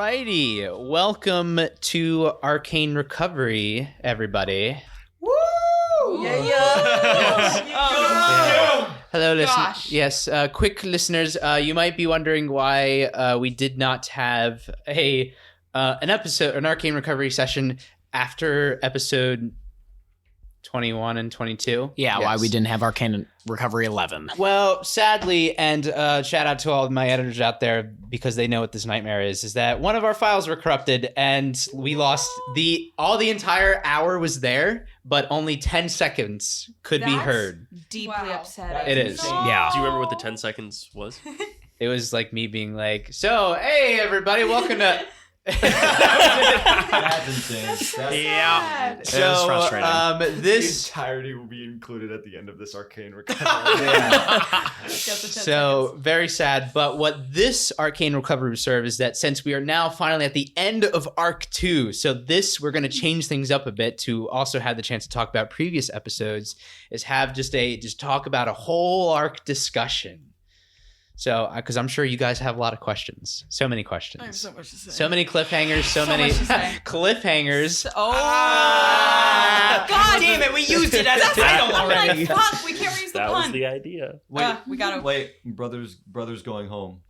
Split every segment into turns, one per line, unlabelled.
Alrighty, welcome to Arcane Recovery, everybody.
Woo!
Hello, listeners. Yes, quick listeners, you might be wondering why we did not have an Arcane Recovery session after episode 21 and 22.
Yeah,
yes.
Why we didn't have Arcane Recovery 11.
Well, sadly, and shout out to all of my editors out there because they know what this nightmare is that one of our files were corrupted and we lost the entire hour was there, but only 10 seconds could be heard.
Deeply upsetting.
It is.
No.
Yeah.
Do you remember what the 10 seconds was?
It was like me being like, so, hey, everybody, welcome to...
That's insane.
Yeah.
Sad.
So,
It was frustrating.
this...
The entirety will be included at the end of this Arcane Recovery.
So, very sad. But what this Arcane Recovery will serve is that since we are now finally at the end of Arc 2, so this, we're going to change things up a bit to also have the chance to talk about previous episodes, is have just talk about a whole arc discussion. So, because I'm sure you guys have a lot of questions. So many questions.
I have so much to say.
So many cliffhangers. So many
much to say.
cliffhangers.
Oh,
God damn it, we used it as a title
I'm like,
already.
fuck, we can't reuse the
That was
pun.
the idea.
We gotta.
Wait, brothers going home.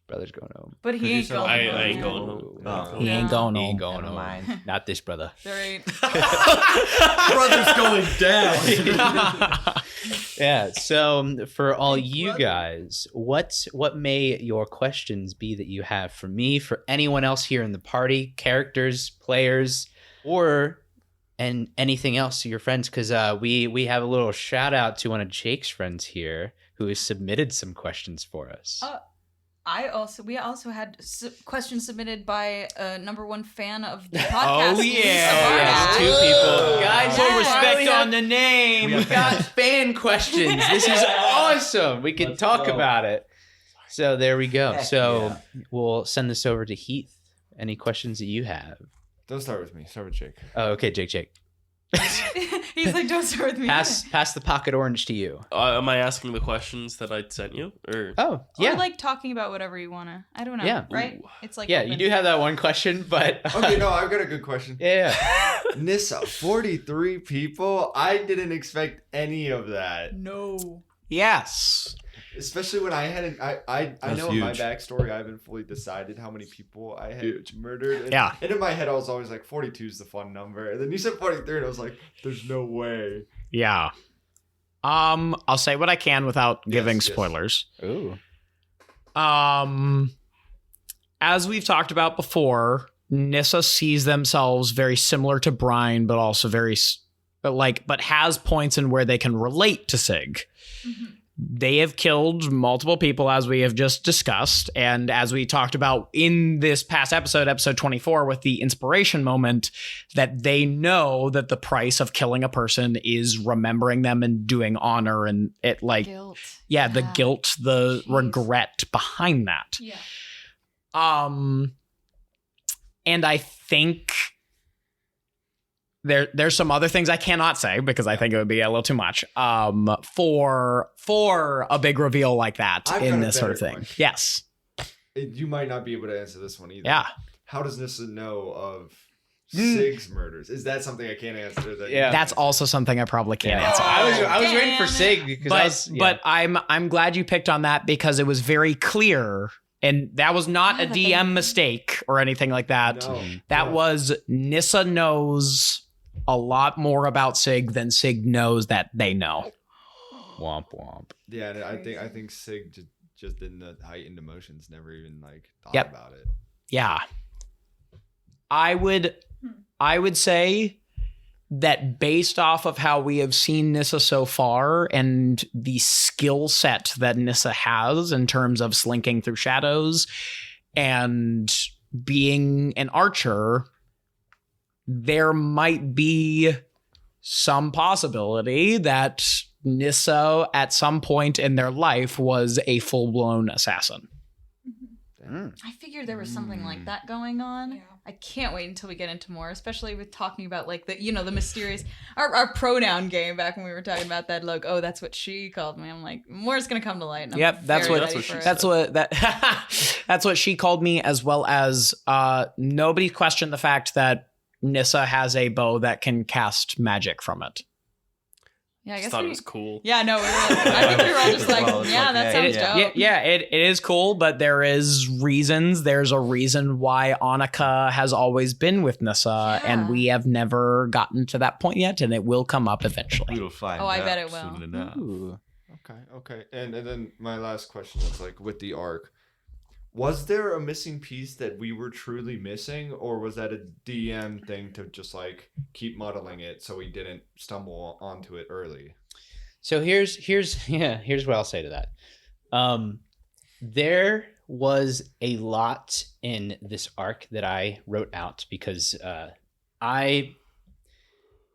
Brothers going home.
But he ain't going.
I
home.
ain't going home.
Oh.
He ain't going
He
home.
ain't going
Never
home.
mind.
Not this brother.
There ain't.
Brothers going down.
Yeah, so for all you guys, what may your questions be that you have for me, for anyone else here in the party, characters, players, or and anything else to your friends? Because we have a little shout out to one of Jake's friends here who has submitted some questions for us.
We also had questions submitted by a #1 fan of the podcast.
Oh, yeah.
Yes, two people. Guys,
Put
we
respect
finally have-
on the name.
We got fan questions. This is awesome. We can
Let's
talk
go.
about it. So there we go.
Heck
So
yeah.
we'll send this over to Heath. Any questions that you have?
Don't start with me. Start with Jake.
Oh, okay, Jake.
He's like, don't start with me.
Pass the pocket orange to you.
Am I asking the questions that I sent you? Or
Oh,
Or
yeah.
like talking about whatever you wanna. I don't know.
Yeah.
Right?
Ooh.
It's like
Yeah,
open.
you do have that one question, but
Okay, no, I've got a good question.
yeah.
Nissa, 43 people? I didn't expect any of that.
No.
Yes.
Especially when I hadn't. I
That's
know in my
huge.
backstory, I haven't fully decided how many people I had murdered. And,
Yeah.
And in my head, I was always like, 42 is the fun number. And then you said 43, and I was like, there's no way.
Yeah. I'll say what I can without giving
yes.
spoilers.
Ooh.
As we've talked about before, Nissa sees themselves very similar to Brian, but also but has points in where they can relate to Sig.
Mm-hmm.
They have killed multiple people, as we have just discussed. And as we talked about in this past episode 24, with the inspiration moment, that they know that the price of killing a person is remembering them and doing honor, and it like,
Guilt.
yeah, the
Yeah.
guilt, the
Jeez.
regret behind that.
Yeah.
And I think there's some other things I cannot say because I think it would be a little too much. For a big reveal like that
I've
in
got a
this sort of
better
thing.
question.
Yes.
You might not be able to answer this one either.
Yeah.
How does Nissa know of
Mm.
Sig's murders? Is that something I can't answer? That you
Yeah.
can
That's
answer?
also something I probably can't
Yeah.
answer.
I was waiting for
damn
Sig because I was,
But I'm glad you picked on that because it was very clear, and that was not a
Yeah, but
DM
they-
mistake or anything like that.
No.
That
No.
was Nissa knows a lot more about Sig than Sig knows that they know.
womp womp.
Yeah, and I think Sig just in the heightened emotions never even like thought
Yep.
about it.
Yeah. I would say that based off of how we have seen Nissa so far and the skill set that Nissa has in terms of slinking through shadows and being an archer, there might be some possibility that Nissa at some point in their life was a full-blown assassin.
Mm.
I figured there was something like that going on.
Yeah.
I can't wait until we get into more, especially with talking about like the mysterious our pronoun game back when we were talking about that. Like, oh, that's what she called me. I'm like, more is gonna come to light. And
Yep, that's what she called me, as well as nobody questioned the fact that Nissa has a bow that can cast magic from it.
Yeah, I
Just
guess
thought it was cool.
Yeah, no, I think we were all just like, that sounds dope.
It is cool, but there's a reason why Annika has always been with Nissa, and we have never gotten to that point yet, and it will come up eventually.
We'll find
I bet
out
it will.
soon enough.
Ooh.
Okay. And then my last question is like with the arc. Was there a missing piece that we were truly missing, or was that a DM thing to just like keep modeling it so we didn't stumble onto it early?
So here's what I'll say to that. There was a lot in this arc that I wrote out because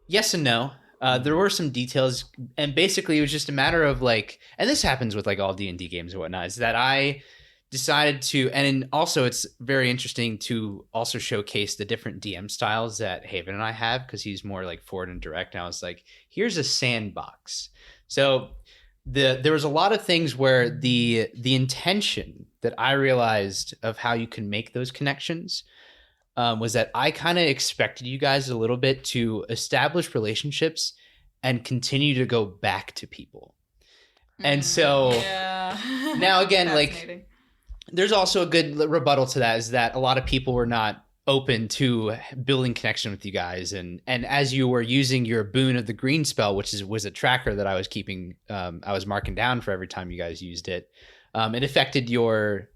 yes and no. There were some details, and basically it was just a matter of like, and this happens with like all D&D games and whatnot, is that I decided to, and also it's very interesting to also showcase the different DM styles that Haven and I have, because he's more like forward and direct. And I was like, here's a sandbox. So there was a lot of things where the intention that I realized of how you can make those connections was that I kind of expected you guys a little bit to establish relationships and continue to go back to people. And so now again, like, there's also a good rebuttal to that, is that a lot of people were not open to building connection with you guys. And as you were using your boon of the green spell, which was a tracker that I was keeping, I was marking down for every time you guys used it. It affected your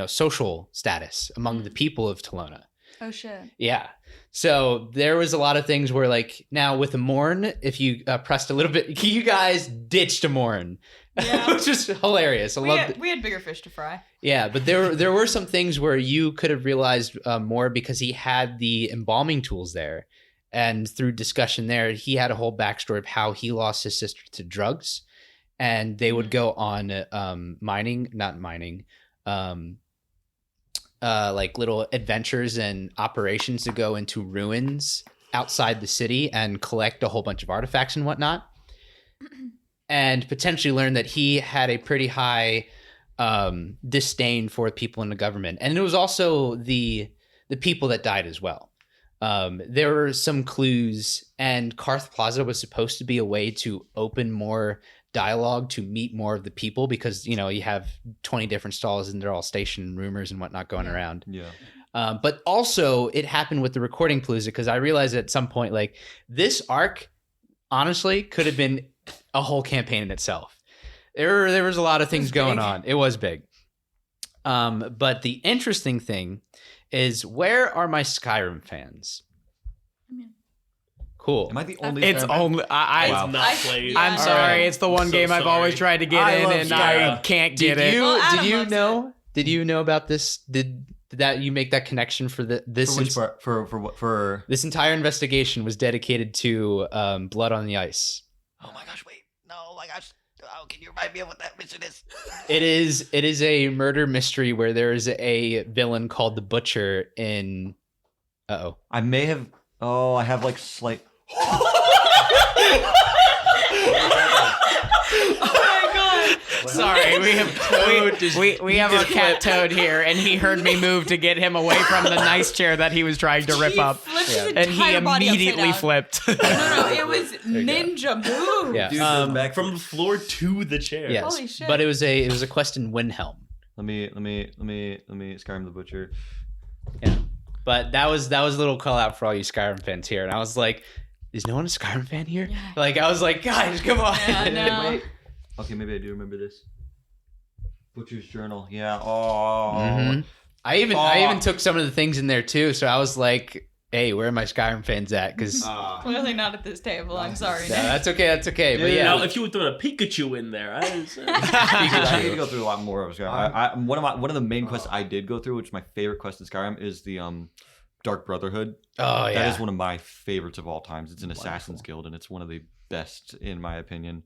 social status among the people of Talona.
Oh shit.
Yeah. So there was a lot of things where, like, now with the Morn, if you pressed a little bit, you guys ditched a Morn.
Yeah.
Which is hilarious.
We had bigger fish to fry.
Yeah, but there were some things where you could have realized more, because he had the embalming tools there, and through discussion there, he had a whole backstory of how he lost his sister to drugs, and they would go on like little adventures and operations to go into ruins outside the city and collect a whole bunch of artifacts and whatnot. And potentially learn that he had a pretty high disdain for people in the government. And it was also the people that died as well. There were some clues, and Karth Plaza was supposed to be a way to open more dialogue to meet more of the people, because, you have 20 different stalls and they're all station rumors and whatnot going around.
Yeah.
But also it happened with the recording palooza, because I realized at some point, like, this arc honestly could have been a whole campaign in itself. There was a lot of things going on. It was big. But the interesting thing is, where are my Skyrim fans? Cool.
Am I the only?
It's only
I've not played.
I'm sorry.
Right.
It's the one
So
game I've
sorry.
always tried to get in, and I can't get it.
Did you know? Did you know about this? Did that you make that connection for this?
For which part? For what? For
This entire investigation was dedicated to Blood on the Ice.
Oh my gosh! Wait! No! Oh my gosh! Oh, can you remind me of what that mission is?
It is a murder mystery where there is a villain called the Butcher in.
I may have. Oh, I have like slight.
Sorry, we have our cat Toad here, and he heard me move to get him away from the nice chair that he was trying to rip up, and he immediately flipped.
No, it was ninja move.
Yeah.
Dude, back
From the floor to the chair.
Yes.
Holy shit.
But it was a quest in Windhelm.
Let me Skyrim the Butcher.
Yeah. But that was a little call out for all you Skyrim fans here, and I was like, is no one a Skyrim fan here?
Yeah.
Like, I was like, guys, come on.
Yeah, no.
Wait. Okay, maybe I do remember this. Butcher's Journal. Yeah. Oh.
Mhm. I even took some of the things in there too, so I was like, hey, where are my Skyrim fans at? Because
Clearly not at this table. I'm sorry.
that's okay. But yeah,
Now, if you would throw a Pikachu in there,
I need to go through a lot more of Skyrim. One of the main quests I did go through, which is my favorite quest in Skyrim, is the Dark Brotherhood.
Oh yeah,
that is one of my favorites of all times. It's an Assassin's Guild, and it's one of the best in my opinion.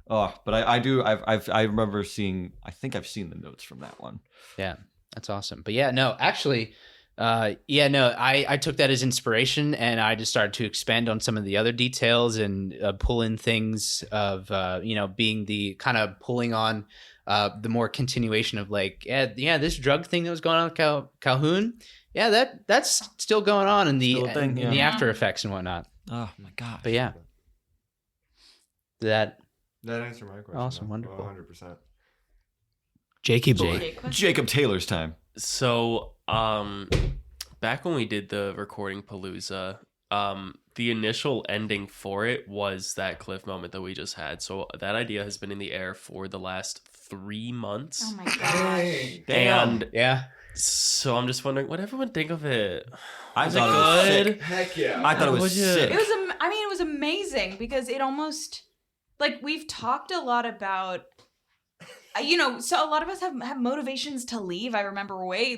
Oh, but I remember seeing. I think I've seen the notes from that one.
Yeah, that's awesome. But yeah, no, actually, Yeah, no, I took that as inspiration, and I just started to expand on some of the other details and pull in things of being the kind of pulling on the more continuation of like this drug thing that was going on with Calhoun. Yeah, that's still going on in the
Still a thing,
in the
yeah.
after effects and whatnot.
Oh my gosh.
But yeah, that
answered my question.
Awesome,
though.
wonderful.
100%.
Jakey boy.
Okay, question.
Jacob Taylor's time.
So, back when we did the recording Palooza, the initial ending for it was that cliff moment that we just had. So that idea has been in the air for the last 3 months.
Oh my gosh.
And
yeah.
so I'm just wondering, what everyone think of it?
I
Was it
thought it was
good?
sick.
Heck yeah.
I thought it was
Would you?
sick.
It was it was amazing because it almost like we've talked a lot about so a lot of us have motivations to leave. I remember way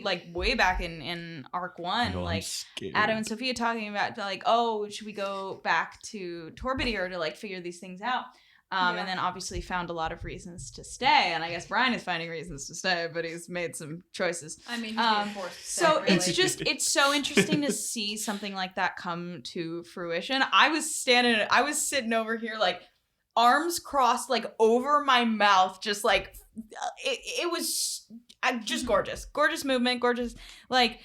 back in Arc 1
Oh, I'm
like
scared.
Adam and Sophia talking about like, oh, should we go back to Torbidier to like figure these things out? And then obviously found a lot of reasons to stay, and I guess Brian is finding reasons to stay, but he's made some choices.
I mean, he's being forced to
So
stay, really.
it's so interesting to see something like that come to fruition. I was sitting over here like arms crossed like over my mouth, just like it was just gorgeous movement, gorgeous like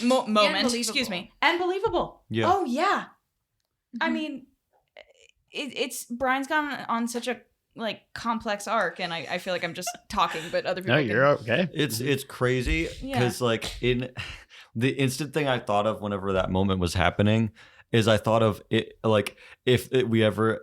moment. Excuse me, and believable.
Yeah.
Oh yeah. I
Mhm.
mean, it's Brian's gone on such a like complex arc, and I feel like I'm just talking, but other people.
No, you're okay.
It's crazy
Yeah.
because like in the instant thing I thought of whenever that moment was happening is I thought of it like if we ever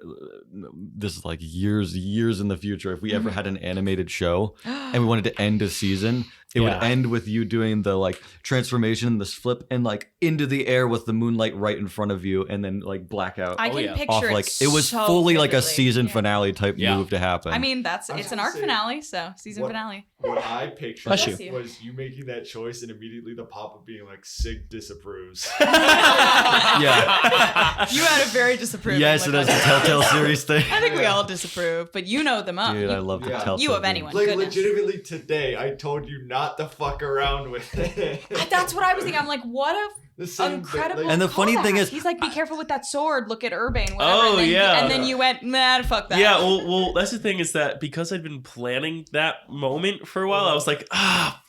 this is like years in the future, if we ever had an animated show and we wanted to end a season, it would
Yeah.
end with you doing the like transformation, this flip, and like into the air with the moonlight right in front of you, and then like blackout
I can
yeah.
picture
off.
it.
Like it was
so
fully like a
vividly.
season
Yeah.
finale type
Yeah.
move to happen.
I mean,
I was
it's an
gonna
arc
say,
finale, so season
what-
finale.
What I pictured
Bless
you.
was you making that choice and immediately the pop-up being like, Sig disapproves.
yeah.
You had a very disapproving.
Yes,
look
it is
on
a
your
Telltale
face.
series thing.
I think we all disapprove, but you know them up.
Dude,
You-
I love the
Yeah.
Telltale.
You of
games.
anyone.
Like
Goodness.
legitimately today, I told you not to fuck around with it.
That's what I was thinking. I'm like, what a
The same
incredible.
thing,
And the funny thing
callback.
is-
he's like, be careful with that sword. Look at Urbane. Whatever.
Oh,
and then,
yeah.
And then you went, nah, fuck that.
Yeah, well, that's the thing is that because I'd been planning that moment for a while, I was like,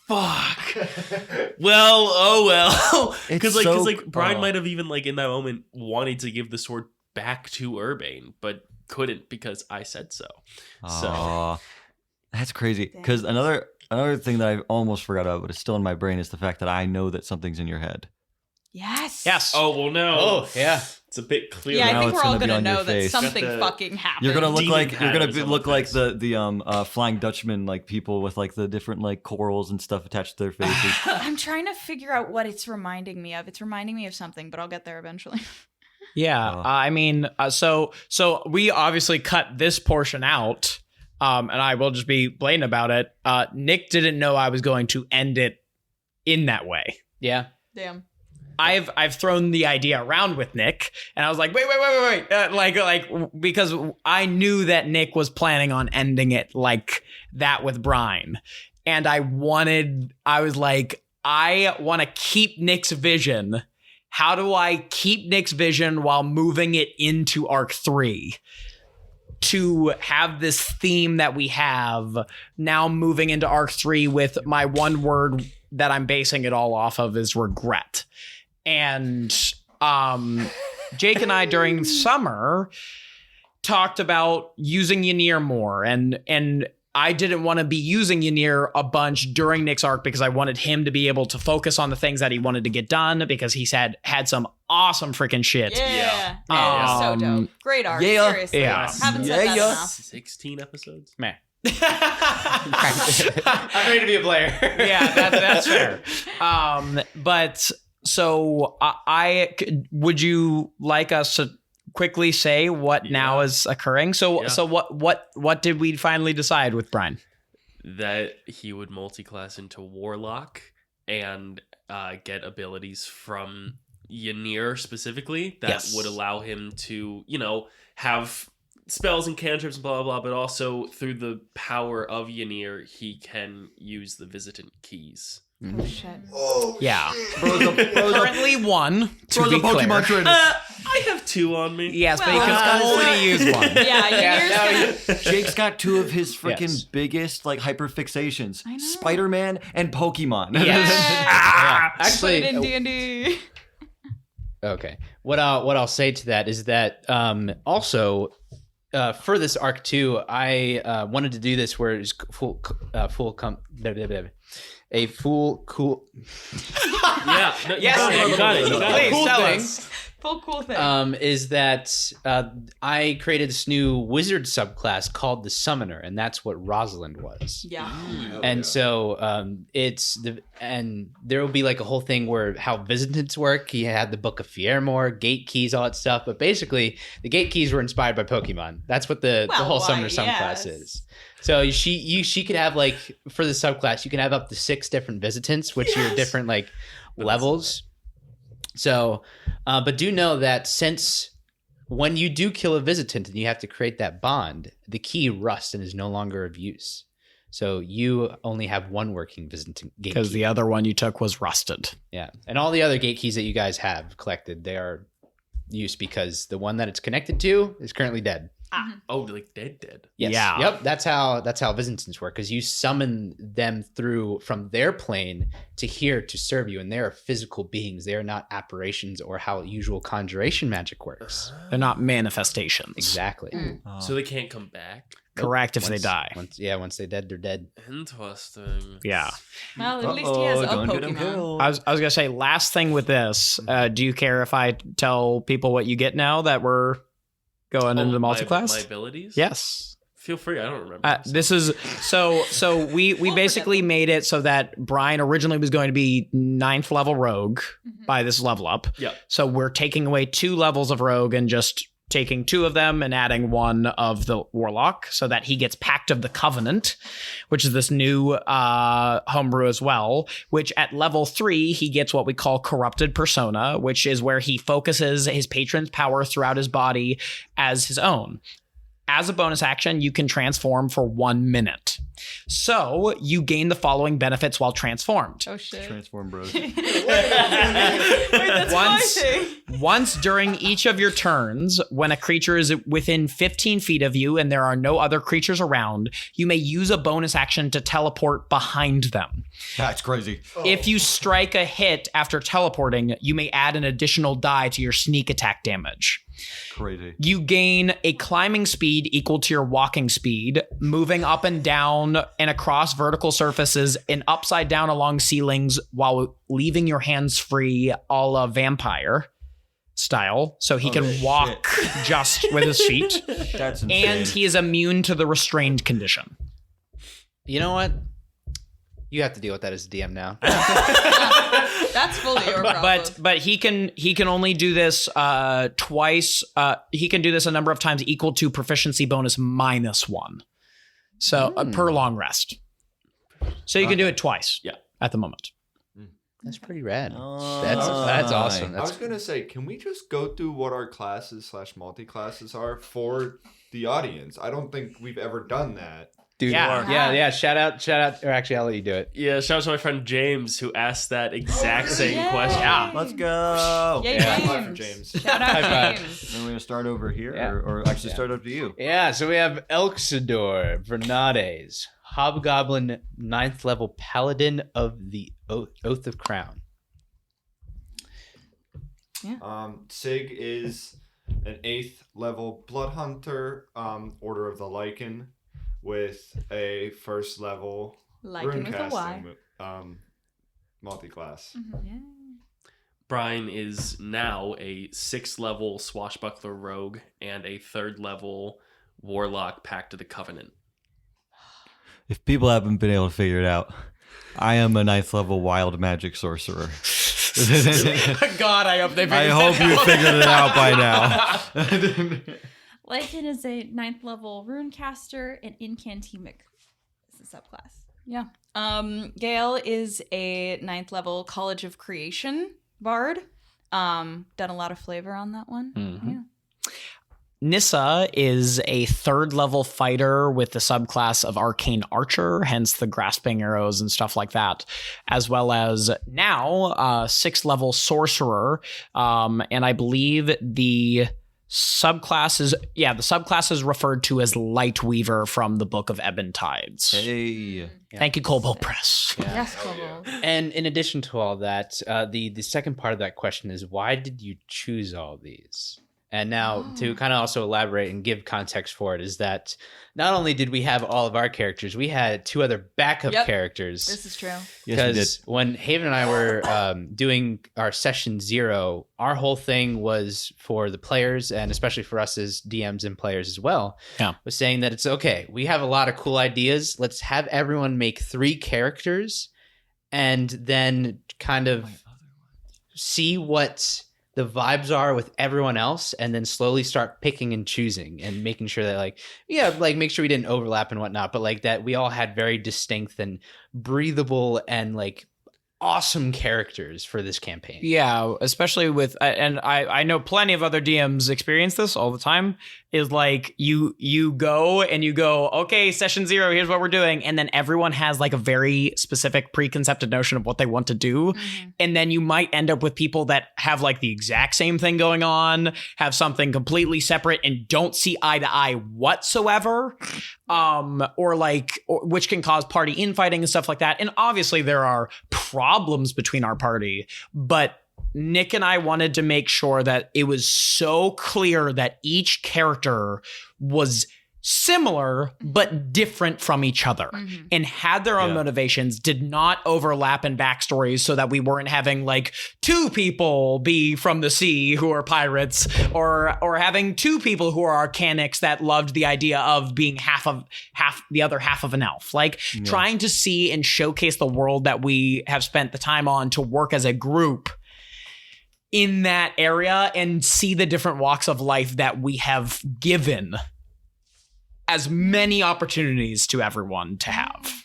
fuck. Well, oh well. Because
It's
like,
so-
Brian
oh.
might have even like in that moment wanted to give the sword back to Urbane, but couldn't because I said so.
Aw, that's crazy.
Dang.
Because another thing that I almost forgot about, but it's still in my brain, is the fact that I know that something's in your head.
Yes.
Yes.
Oh well, no.
Oh yeah.
It's a bit clear.
Yeah, I
Now
think
it's
we're all
gonna be
gonna
on your
know that
face.
something
Got the-
fucking happened.
You're gonna look
Demon
like
patterns on
look
my
like
face.
the Flying Dutchman, like people with like the different like corals and stuff attached to their faces.
I'm trying to figure out what it's reminding me of. It's reminding me of something, but I'll get there eventually.
Yeah,
Oh.
I mean, so we obviously cut this portion out, and I will just be blatant about it. Nick didn't know I was going to end it in that way.
Yeah.
Damn.
I've thrown the idea around with Nick, and I was like, wait, like because I knew that Nick was planning on ending it like that with Brian, and I was like, I want to keep Nick's vision. How do I keep Nick's vision while moving it into Arc 3? To have this theme that we have now moving into Arc 3 with my one word that I'm basing it all off of is regret. And Jake and I during summer talked about using Ynir more, and I didn't want to be using Ynir a bunch during Nick's arc because I wanted him to be able to focus on the things that he wanted to get done because he's had some awesome freaking shit.
Yeah. Yeah. So dope. Great art.
yeah.
Seriously.
Yeah.
Haven't said that
Yeah.
enough.
16 episodes.
Man.
I'm ready to be a player.
Yeah, that's fair. But so would you like us to quickly say what now is occurring? So
Yeah.
so what did we finally decide with Brian?
That he would multi-class into Warlock and get abilities from Ynir specifically that
Yes.
would allow him to, have spells and cantrips and blah, blah, blah, but also through the power of Ynir, he can use the Visitant keys.
Oh shit.
Oh,
Yeah.
Bro's a
Currently one, to be
Pokemon
clear.
trainer.
I have 2 on me.
Yes, but
Well,
he can only use one.
Yeah, yours gonna.
Jake's got 2 of his freaking
Yes.
biggest like hyperfixations:
I know.
Spider-Man and Pokemon.
Yeah.
Put
Actually,
it in D&D.
okay. What I'll say to that is that also for this arc too, I wanted to do this where it's a full cool.
Yeah. No,
Yes,
you got it. You got it.
Please
Cool
tell
thing.
us.
Full cool thing.
Is that I created this new wizard subclass called the Summoner, and that's what Rosalind was.
Yeah.
And so and there will be like a whole thing where how visitants work. He had the Book of Fiermore, gate keys, all that stuff. But basically, the gate keys were inspired by Pokemon. That's what the whole
why,
Summoner subclass is. So she could have like for the subclass, you can have up to 6 different visitants, which are different like levels. So, but do know that since when you do kill a visitant and you have to create that bond, the key rusts and is no longer of use. So you only have 1 working visitant gate
Because
key.
the other one you took was rusted.
Yeah, and all the other gate keys that you guys have collected, they are used because the one that it's connected to is currently dead.
Oh, like dead.
Yes.
Yeah.
Yep. That's how visitants work, because you summon them through from their plane to here to serve you, and they are physical beings. They are not apparitions or how usual conjuration magic works.
They're not manifestations.
Exactly.
So they can't come back.
Correct if they
Once-
die.
Once they're dead, they're dead.
Interesting.
Yeah.
Well, at least he has a
don't get him
Pokemon.
killed.
I was going to say, last thing with this, do you care if I tell people what you get now that we're going into the multi-class?
My abilities?
Yes.
Feel free. I don't remember.
This is so we
We'll
basically
forget them.
made it so that Brian originally was going to be 9th level rogue by this level up.
Yeah.
So we're taking away 2 levels of rogue and just taking 2 of them and adding 1 of the warlock so that he gets Pact of the Covenant, which is this new homebrew as well, which at level 3, he gets what we call Corrupted Persona, which is where he focuses his patron's power throughout his body as his own. As a bonus action, you can transform for 1 minute. So you gain the following benefits while transformed.
Oh shit.
Transform Bros.
Wait, that's my thing.
Once during each of your turns, when a creature is within 15 feet of you and there are no other creatures around, you may use a bonus action to teleport behind them.
That's crazy.
If you strike a hit after teleporting, you may add an additional die to your sneak attack damage.
Crazy.
You gain a climbing speed equal to your walking speed, moving up and down and across vertical surfaces and upside down along ceilings while leaving your hands free, a la vampire style. So he can walk just with his feet.
That's insane.
And he is immune to the restrained condition.
You know what? You have to deal with that as a DM now.
That's fully your problem.
But he can only do this twice. He can do this a number of times equal to proficiency bonus -1. So per long rest. So you can do it twice.
Yeah.
At the moment.
That's pretty rad.
Oh,
That's awesome.
I was
That's
gonna say, can we just go through what our classes / multi-classes are for the audience? I don't think we've ever done that.
dude.
Yeah.
Yeah. Shout out. Or actually, I'll let you do it.
Yeah, shout out to my friend James who asked that exact same
Yay.
question.
Yeah.
Let's go.
Yay,
Yeah.
James.
High five for James.
Shout
High
out
five.
James.
Then we're gonna start over here,
Yeah.
or actually start up to you.
Yeah. So we have Elxidor Vernades, Hobgoblin 9th level Paladin of the Oath of Crown.
Sig is an 8th level blood hunter, Order of the Lycan, with a 1st level
Lycan
rune
with a Y.
casting multi-class.
Yeah.
Brian is now a 6th level swashbuckler rogue and a 3rd level warlock Pact of the Covenant.
If people haven't been able to figure it out, I am a 9th level wild magic sorcerer.
God, I hope they
I hope you figured it out by now.
Lycan is a 9th level runecaster and incantemic is a subclass.
Yeah. Gale is a 9th level College of Creation bard. Done a lot of flavor on that one.
Mhm.
Yeah.
Nissa is a 3rd level fighter with the subclass of Arcane Archer, hence the grasping arrows and stuff like that, as well as now 6th level sorcerer. And I believe the subclass is referred to as Light Weaver from the Book of Ebon Tides.
Hey.
Thank you, Cobalt Press.
Yes, Kobold.
And in addition to all that, the second part of that question is, why did you choose all these? And now to kind of also elaborate and give context for it is that not only did we have all of our characters, we had 2 other backup characters.
This is true.
Because when Haven and I were doing our session 0, our whole thing was for the players, and especially for us as DMs and players as well, was saying that it's okay. We have a lot of cool ideas. Let's have everyone make 3 characters and then kind of see what the vibes are with everyone else, and then slowly start picking and choosing and making sure that make sure we didn't overlap and whatnot, but like that we all had very distinct and breathable and like awesome characters for this campaign.
Yeah, especially with, and I know plenty of other DMs experience this all the time, is like you go, okay, session 0, here's what we're doing. And then everyone has like a very specific preconceived notion of what they want to do. And then you might end up with people that have like the exact same thing going on, have something completely separate and don't see eye to eye whatsoever. Which can cause party infighting and stuff like that. And obviously there are problems between our party, but Nick and I wanted to make sure that it was so clear that each character was similar but different from each other and had their own motivations, did not overlap in backstories, so that we weren't having like 2 people be from the sea who are pirates, or having 2 people who are arcanics that loved the idea of being half the other half of an elf. Like trying to see and showcase the world that we have spent the time on to work as a group in that area and see the different walks of life that we have given as many opportunities to everyone to have.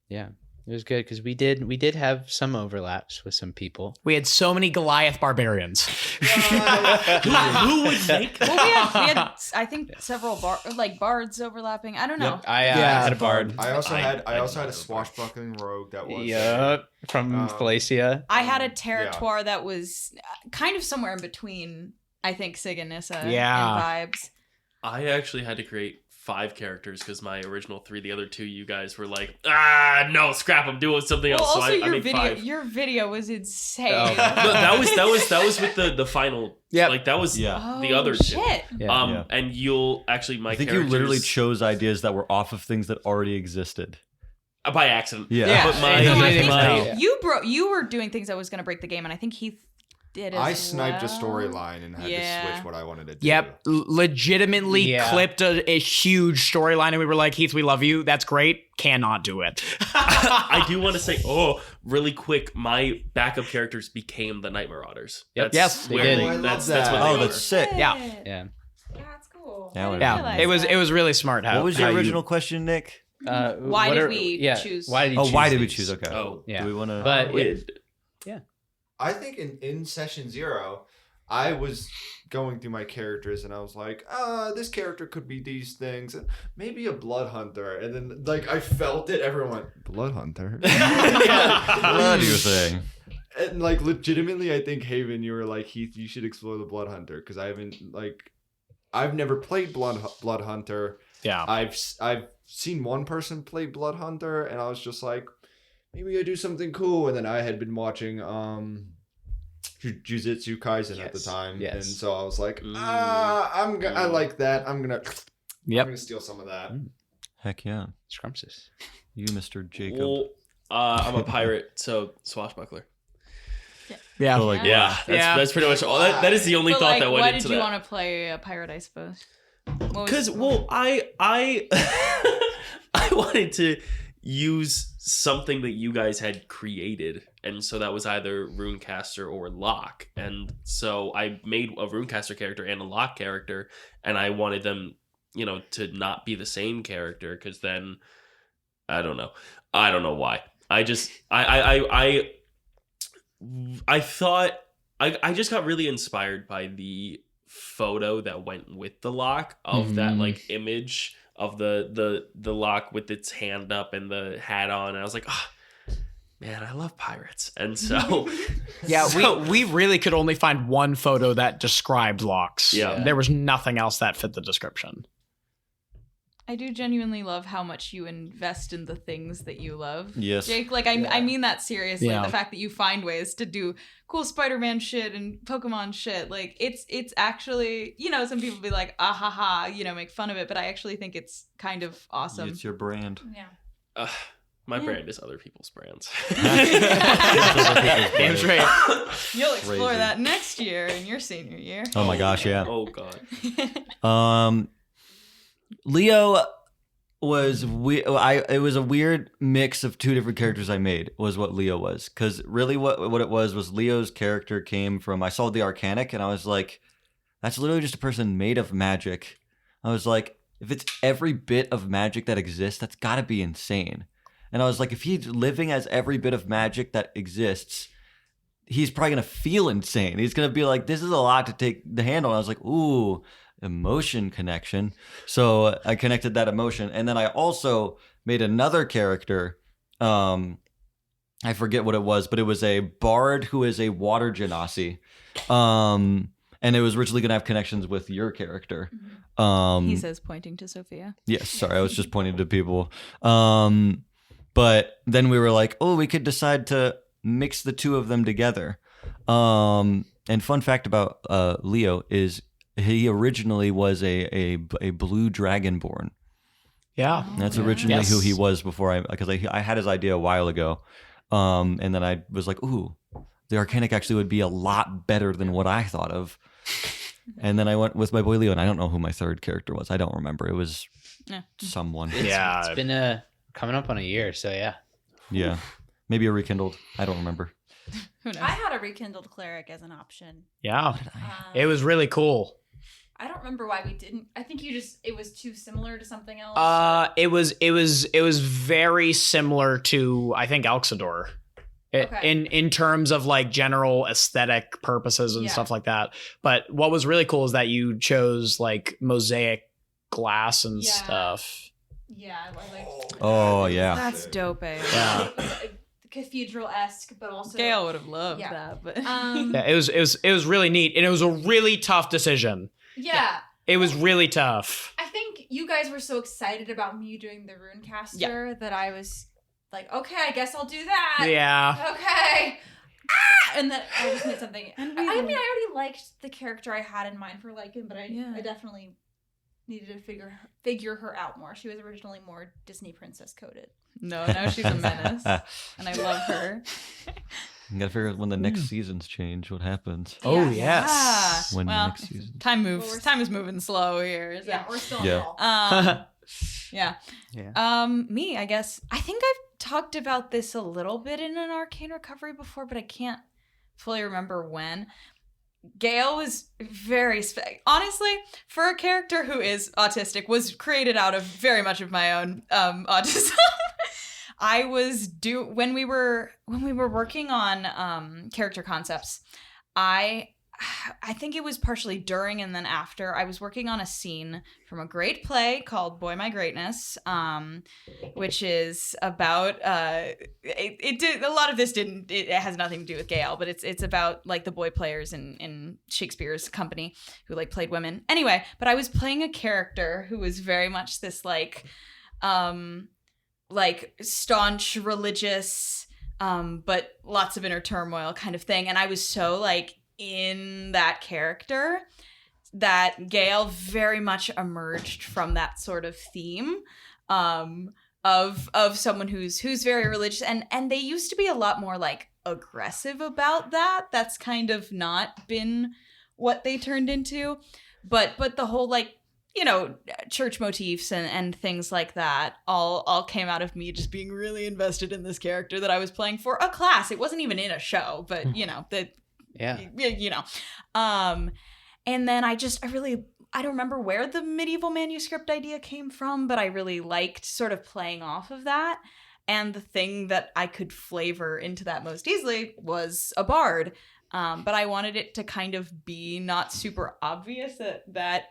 Yeah, it was good because we did have some overlaps with some people.
We had so many Goliath barbarians.
Who would make that?
Well, we had I think several bards overlapping. I don't know.
I had a bard.
I also had a swashbuckling rogue that was
from Thalacia.
I had a territoire that was kind of somewhere in between, I think, Sig and Nissa and vibes.
I actually had to create 5 characters because my original 3, the other 2, you guys were like, no, scrap them, do something else.
Also,
so
your video was insane.
No, that was with the final.
Yeah,
like that was the other
shit.
2. And you'll actually
I think you literally chose ideas that were off of things that already existed.
By accident.
Yeah.
But
you were doing things that was going to break the game, and I think Heath did as
I sniped a
well.
storyline and had to switch what I wanted to do.
Yep, legitimately clipped a huge storyline, and we were like, Heath, we love you. That's great. Cannot do it.
I do want to say, really quick, my backup characters became the Night Marauders.
Yep.
Yes,
they did.
That's what they were.
That's sick.
Yeah.
That's cool.
Yeah,
it was really smart.
What was your original question, Nick?
Why did we choose?
Why did you choose?
Why did we
these?
choose? Okay.
Oh,
yeah.
Do we want to?
But
I think in session 0, I was going through my characters and I was like, this character could be these things, and maybe a blood hunter. And then like I felt it, everyone, blood hunter.
What are you saying?
And like legitimately, I think Haven, you were like, Heath, you should explore the blood hunter because I've never played blood hunter.
Yeah,
I've seen one person play blood hunter, and I was just like, maybe I do something cool. And then I had been watching Jujutsu Kaisen at the time, and so I was like, I like that. I'm gonna steal some of that.
Heck yeah,
Scrumptious.
You, Mr. Jacob.
Well, I'm a pirate, so swashbuckler.
Yeah,
That's pretty much all. That is the only thought that went
why
into
did you
that.
want to play a pirate? I suppose.
Because I I wanted to use something that you guys had created, and so that was either Runecaster or Locke, and so I made a Runecaster character and a Locke character, and I wanted them, to not be the same character, because then I don't know why. I just I thought I just got really inspired by the photo that went with the lock of that like image of the lock with its hand up and the hat on, and I was like, oh man, I love pirates. And so
we really could only find one photo that described locks.
Yeah.
There was nothing else that fit the description.
I do genuinely love how much you invest in the things that you love.
Yes.
Jake, like I mean that seriously.
Yeah.
The fact that you find ways to do cool Spider-Man shit and Pokemon shit, like it's actually, you know, some people be like, ah ha ha, you know, make fun of it, but I actually think it's kind of awesome.
It's your brand.
Yeah.
my brand is other people's brands.
Damn straight.
You'll explore
Crazy.
that next year in your senior year.
Oh my gosh, yeah.
Oh god.
Leo was it was a weird mix of two different characters I made was what Leo was, because really what it was Leo's character came from, I saw the Arcanic and I was like, that's literally just a person made of magic. I was like, if it's every bit of magic that exists, that's got to be insane. And I was like, if he's living as every bit of magic that exists, he's probably gonna feel insane. He's gonna be like, this is a lot to take the handle. And I was like, ooh, emotion connection. So I connected that emotion, and then I also made another character. I forget what it was, but it was a bard who is a water genasi. And it was originally gonna have connections with your character.
He says, pointing to Sophia.
Yes, sorry, I was just pointing to people. But then we were like, oh, we could decide to mix the two of them together. And fun fact about Leo is he originally was a blue dragonborn.
Yeah.
That's originally who he was before because I had his idea a while ago. And then I was like, ooh, the Arcanic actually would be a lot better than what I thought of. And then I went with my boy Leo, and I don't know who my third character was. I don't remember. It was someone.
It's been coming up on a year, so yeah.
Yeah. Maybe a rekindled. I don't remember.
Who knows?
I had a rekindled cleric as an option.
Yeah. It was really cool.
I don't remember why we didn't. I think it was too similar to something else.
It was very similar to, I think, Elxidor.
Okay.
In terms of like general aesthetic purposes and stuff like that. But what was really cool is that you chose like mosaic glass and stuff.
Yeah, I like.
Oh, yeah.
That's dope, eh?
Yeah.
Cathedral-esque, but also
Gail would have loved
Yeah.
that, but
Yeah, it was really neat, and it was a really tough decision.
yeah.
It was really tough.
I think you guys were so excited about me doing the Runecaster that I was like, okay, I guess I'll do that.
Yeah.
Okay. And then I just made something. I mean, I already liked the character I had in mind for Lycan, but I definitely needed to figure her out more. She was originally more Disney princess coded.
no, now she's a menace, and I love her.
You gotta figure out when the next seasons change, what happens.
Oh,
Yeah.
yes.
When the
Well,
next season.
time moves.
Well, we're-
Time is moving slow here. Isn't
Yeah,
it?
we're still
Yeah.
in all.
Yeah. Me, I guess. I think I've talked about this a little bit in an Arcane Recovery before, but I can't fully remember when. Gail was very honestly, for a character who is autistic, was created out of very much of my own autism. I was when we were working on character concepts, I think it was partially during and then after, I was working on a scene from a great play called Boy My Greatness, which is about it a lot of this it has nothing to do with Gail, but it's about like the boy players in Shakespeare's company who like played women. Anyway, but I was playing a character who was very much this like staunch religious but lots of inner turmoil kind of thing, and I was so like in that character that Gail very much emerged from that sort of theme of someone who's very religious, and they used to be a lot more like aggressive about that. That's kind of not been what they turned into, but the whole like, you know, church motifs and things like that all came out of me just being really invested in this character that I was playing for a class. It wasn't even in a show, but you know, you know. And then I don't remember where the medieval manuscript idea came from, but I really liked sort of playing off of that. And the thing that I could flavor into that most easily was a bard. But I wanted it to kind of be not super obvious that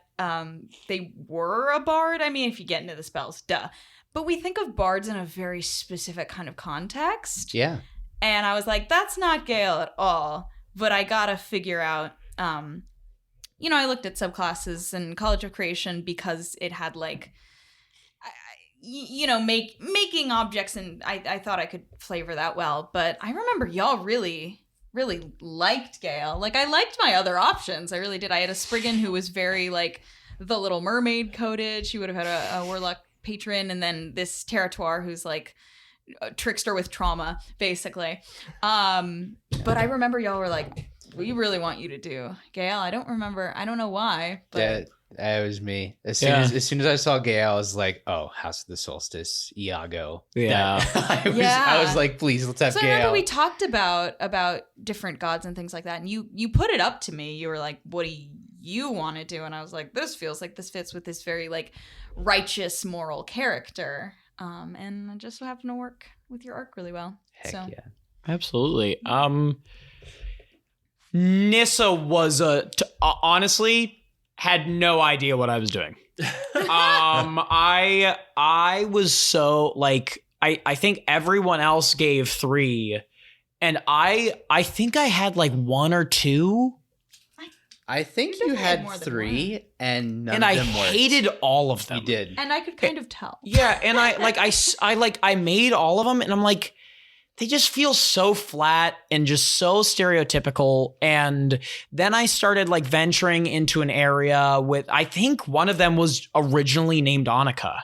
they were a bard. I mean, if you get into the spells, duh. But we think of bards in a very specific kind of context.
Yeah.
And I was like, that's not Gale at all. But I gotta figure out, I looked at subclasses in College of Creation because it had like, making objects, and I thought I could flavor that well. But I remember y'all really liked Gale. Like, I liked my other options. I really did. I had a Spriggan who was very like the Little Mermaid coded. She would have had a Warlock patron, and then this Territoire who's like a trickster with trauma, basically. But I remember y'all were like, we really want you to do Gale. I don't know why, but
that was me. As soon as I saw Gale, I was like, oh, House of the Solstice, Iago.
Yeah.
I was like, please, let's have
so
Gale.
I remember we talked about different gods and things like that, and you put it up to me. You were like, what do you want to do? And I was like, this feels like this fits with this very like righteous moral character. And it just happened to work with your arc really well.
Heck
so.
yeah.
Absolutely. Nissa was honestly had no idea what I was doing. I was so like, I think everyone else gave 3, and I think I had like 1 or 2.
I think you had 3, and none
and
of
I
them worked.
hated all of them.
You did.
And I could kind of tell.
Yeah, and I made all of them, and I'm like, they just feel so flat and just so stereotypical. And then I started like venturing into an area with, I think one of them was originally named Annika.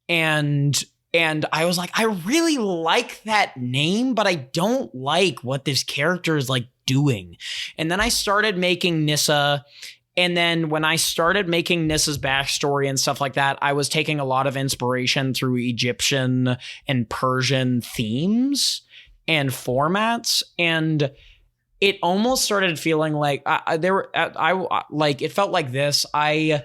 And I was like, I really like that name, but I don't like what this character is like doing. And then I started making Nissa. And then when I started making Nissa's backstory and stuff like that, I was taking a lot of inspiration through Egyptian and Persian themes and formats. And it almost started feeling like it felt like this. I'm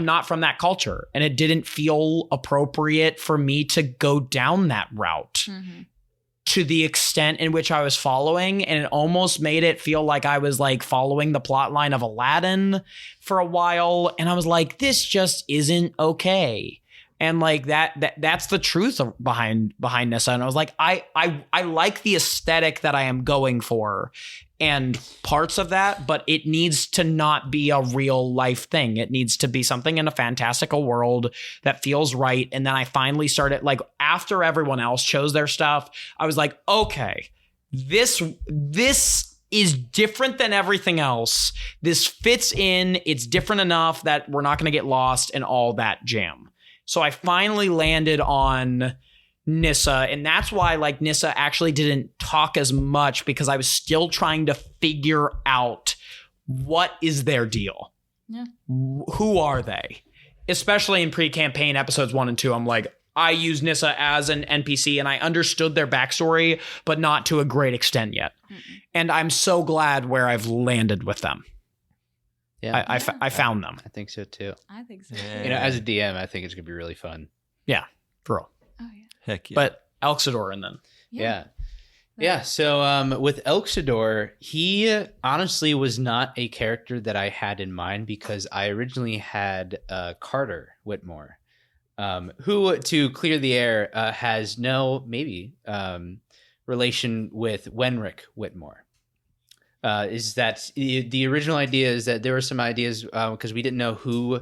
not from that culture, and it didn't feel appropriate for me to go down that route. Mm-hmm. To the extent in which I was following, and it almost made it feel like I was like following the plot line of Aladdin for a while, and I was like, this just isn't okay. And like that's the truth behind Nissa. And I was like, I like the aesthetic that I am going for and parts of that, but it needs to not be a real life thing. It needs to be something in a fantastical world that feels right. And then I finally started, like, after everyone else chose their stuff, I was like, okay, this is different than everything else. This fits in. It's different enough that we're not going to get lost in all that jam. So I finally landed on Nissa, and that's why like Nissa actually didn't talk as much, because I was still trying to figure out what is their deal. Yeah. Who are they? Especially in pre-campaign episodes 1 and 2, I'm like, I use Nissa as an NPC and I understood their backstory, but not to a great extent yet. Mm-mm. And I'm so glad where I've landed with them.
Yeah,
I found them.
I think so too.
I think so.
Yeah. You know, as a DM, I think it's gonna be really fun.
Yeah, for real.
Oh yeah.
Heck yeah.
But Elxidor and then.
Yeah. So with Elxidor, he honestly was not a character that I had in mind, because I originally had Carter Whitmore, who, to clear the air, has no relation with Wenric Whitmore. Is that the original idea is that there were some ideas because we didn't know who,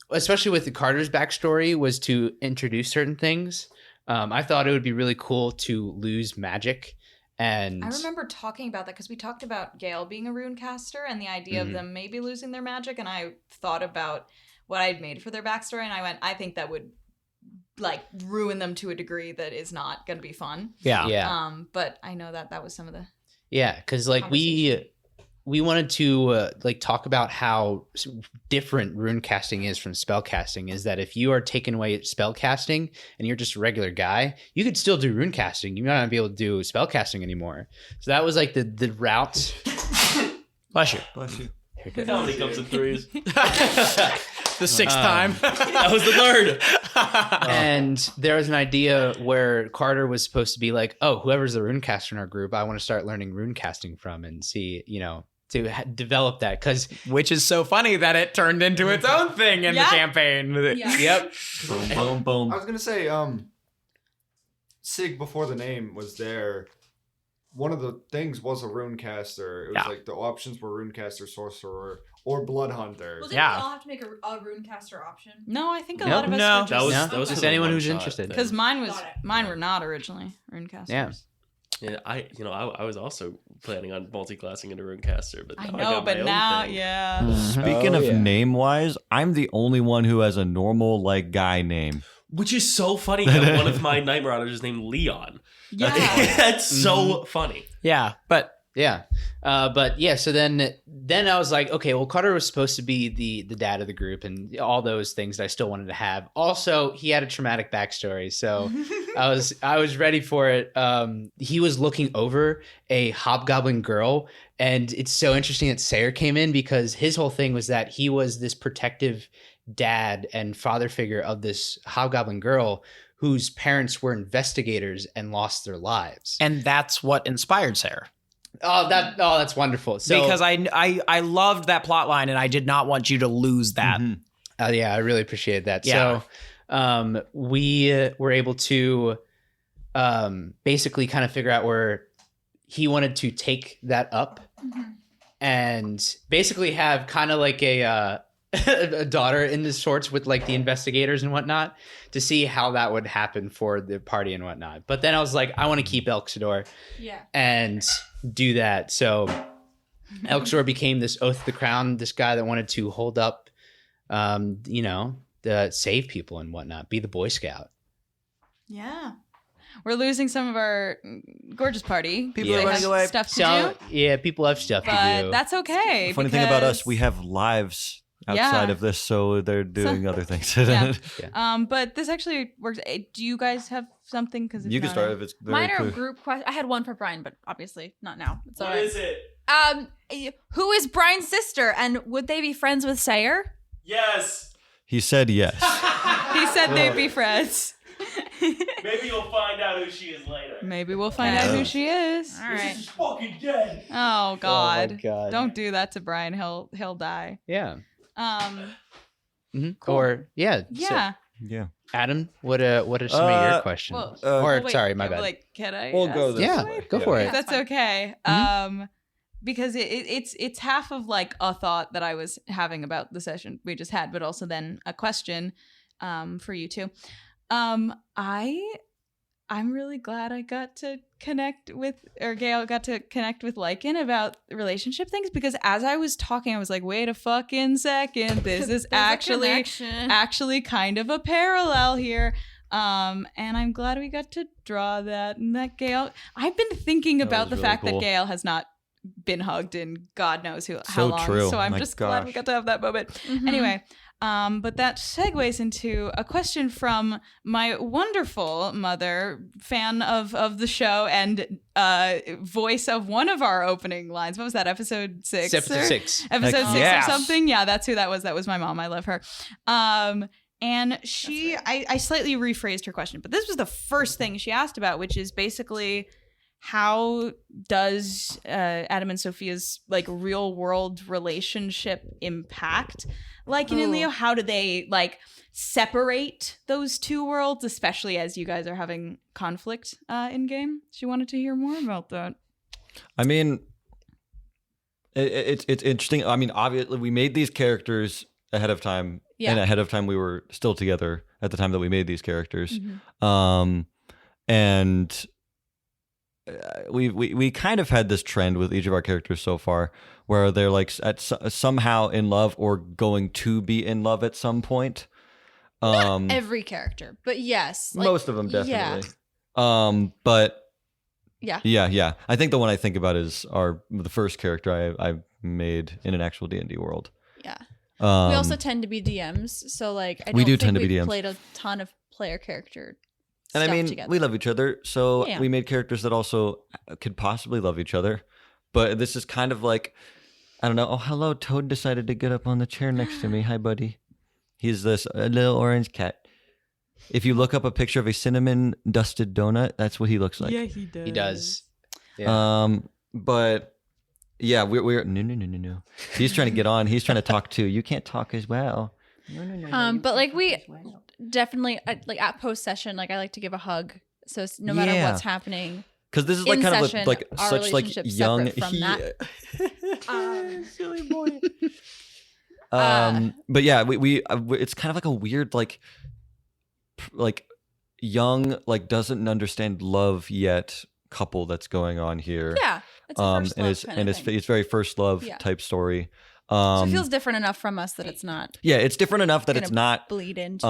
especially with the Carter's backstory, was to introduce certain things. I thought it would be really cool to lose magic. And
I remember talking about that because we talked about Gale being a rune caster and the idea of them maybe losing their magic. And I thought about what I'd made for their backstory, and I went, I think that would like ruin them to a degree that is not going to be fun.
Yeah.
But I know that was some of the.
Yeah, because like we wanted to like talk about how different rune casting is from spell casting. Is that if you are taking away spell casting and you're just a regular guy, you could still do rune casting. You might not be able to do spell casting anymore. So that was like the route.
Bless you.
Bless you.
How many comes in threes?
The sixth time.
That was the third.
And there was an idea where Carter was supposed to be like, oh, whoever's the runecaster in our group, I want to start learning runecasting from and see, to develop that. Because
Which is so funny that it turned into its own thing in the
Yeah.
campaign.
Yeah.
yep.
Boom, boom, boom.
I was gonna say, Sig before the name was there. One of the things was a runecaster. It was
Yeah.
like the options were runecaster, sorcerer, or blood hunter.
Well, didn't
Yeah.
we all have to make a runecaster option?
No, I think a
Nope.
lot of us
No.
were
That was
No,
that was
just
for the
anyone who's
one-shot
interested.
thing.
because mine
Got it.
were not originally runecasters.
Yeah.
Yeah, I was also planning on multi-classing into Runecaster, but
I
now
know,
got my
but
own
now,
thing.
yeah.
Speaking
Oh,
of
yeah.
name wise, I'm the only one who has a normal like guy name.
Which is so funny that one of my Night Marauders is named Leon.
Yeah.
That's so funny.
Yeah, but
Yeah. But yeah, so then I was like, okay, well, Carter was supposed to be the dad of the group and all those things that I still wanted to have. Also, he had a traumatic backstory, so I was ready for it. He was looking over a hobgoblin girl, and it's so interesting that Sayer came in because his whole thing was that he was this protective dad and father figure of this hobgoblin girl whose parents were investigators and lost their lives.
and that's what inspired Sarah.
That's wonderful. So,
Because I loved that plot line and I did not want you to lose that.
Mhm.
yeah, I really appreciate that.
Yeah.
So, we were able to basically kind of figure out where he wanted to take that up and basically have kind of like a a daughter in the sorts with like the investigators and whatnot to see how that would happen for the party and whatnot. But then I was like, I want to keep Elxidor
Yeah.
and do that. So Elxidor became this Oath of the Crown, this guy that wanted to hold up, save people and whatnot, be the Boy Scout.
Yeah. We're losing some of our gorgeous party.
People
are
They
running
have
away.
Stuff to
So
do.
yeah, people have stuff to
But
do.
that's okay.
Funny thing about us,
because-
we have lives outside
Yeah.
of this, so they're doing other things.
Yeah. But this actually works. Do you guys have something? Because
You can start if it's very
Mine are
clear.
group questions. I had one for Brian, but obviously not now. It's all
What
right.
is it?
Who is Brian's sister, and would they be friends with Sayer?
Yes.
He said yes.
He said they'd be friends.
Maybe you'll find out who she is later.
Maybe we'll find out who she is.
All right.
fucking dead.
Oh God.
God.
Don't do that to Brian. He'll die.
Yeah.
Cool.
Or yeah. So,
Yeah.
Yeah.
Adam, what are some of your questions?
Well,
or
wait,
sorry, my bad.
Like, can I?
We'll
ask
go this
yeah,
way.
go for
If
it.
that's okay. Because it's half of like a thought that I was having about the session we just had, but also then a question for you too. I'm really glad I got to connect with, or Gail got to connect with Lycan about relationship things, because as I was talking, I was like, wait a fucking second, this is actually kind of a parallel here. And I'm glad we got to draw that, and that Gail, I've been thinking about
was
the
really
fact
cool.
that Gail has not been hugged in God knows how
So
long.
true.
So I'm
My
just glad we
gosh.
got to have that moment. Anyway, but that segues into a question from my wonderful mother, fan of the show and voice of one of our opening lines. What was that? Episode 6?
Episode 6.
Episode
Heck
6
yes.
or something. Yeah, that's who that was. That was my mom. I love her. And she, I slightly rephrased her question, but this was the first thing she asked about, which is basically, how does Adam and Sophia's like real world relationship impact Lycan and Leo? How do they like separate those two worlds, especially as you guys are having conflict in game? She wanted to hear more about that.
I mean, it's interesting. I mean, obviously, we made these characters ahead of time,
Yeah.
and ahead of time we were still together at the time that we made these characters, and we kind of had this trend with each of our characters so far, where they're like somehow in love or going to be in love at some point.
Every character, but yes, like,
Most of them definitely.
Yeah.
But
Yeah.
yeah. I think the one I think about is the first character I made in an actual D&D world.
Yeah.
We
We also tend to be DMs, so like I don't
we do
think
tend to be
we've
DMs.
played a ton of player character
and I
stuff
mean,
together.
we love each other, so
Yeah.
we made characters that also could possibly love each other. But this is kind of like, I don't know. Oh, hello, Toad decided to get up on the chair next to me. Hi, buddy. He's this a little orange cat. If you look up a picture of a cinnamon dusted donut, that's what he looks like.
Yeah, he does.
He does. Yeah.
But yeah, we're no. He's trying to get on. He's trying to talk too. You can't talk as well. No.
But like we definitely like at post session, like I like to give a hug. So no matter
Yeah.
what's happening,
Because this is like
in
kind
session,
of like
our
such like
relationship's
young.
separate from that.
Silly boy.
But yeah, we it's kind of like a weird like young like doesn't understand love yet couple that's going on here.
yeah, it's a first
and
love
it's
kind
and
of
it's
thing.
it's very first love
Yeah.
type story.
So it feels different enough from us that it's not
Yeah, it's different enough that
gonna
it's not
bleed into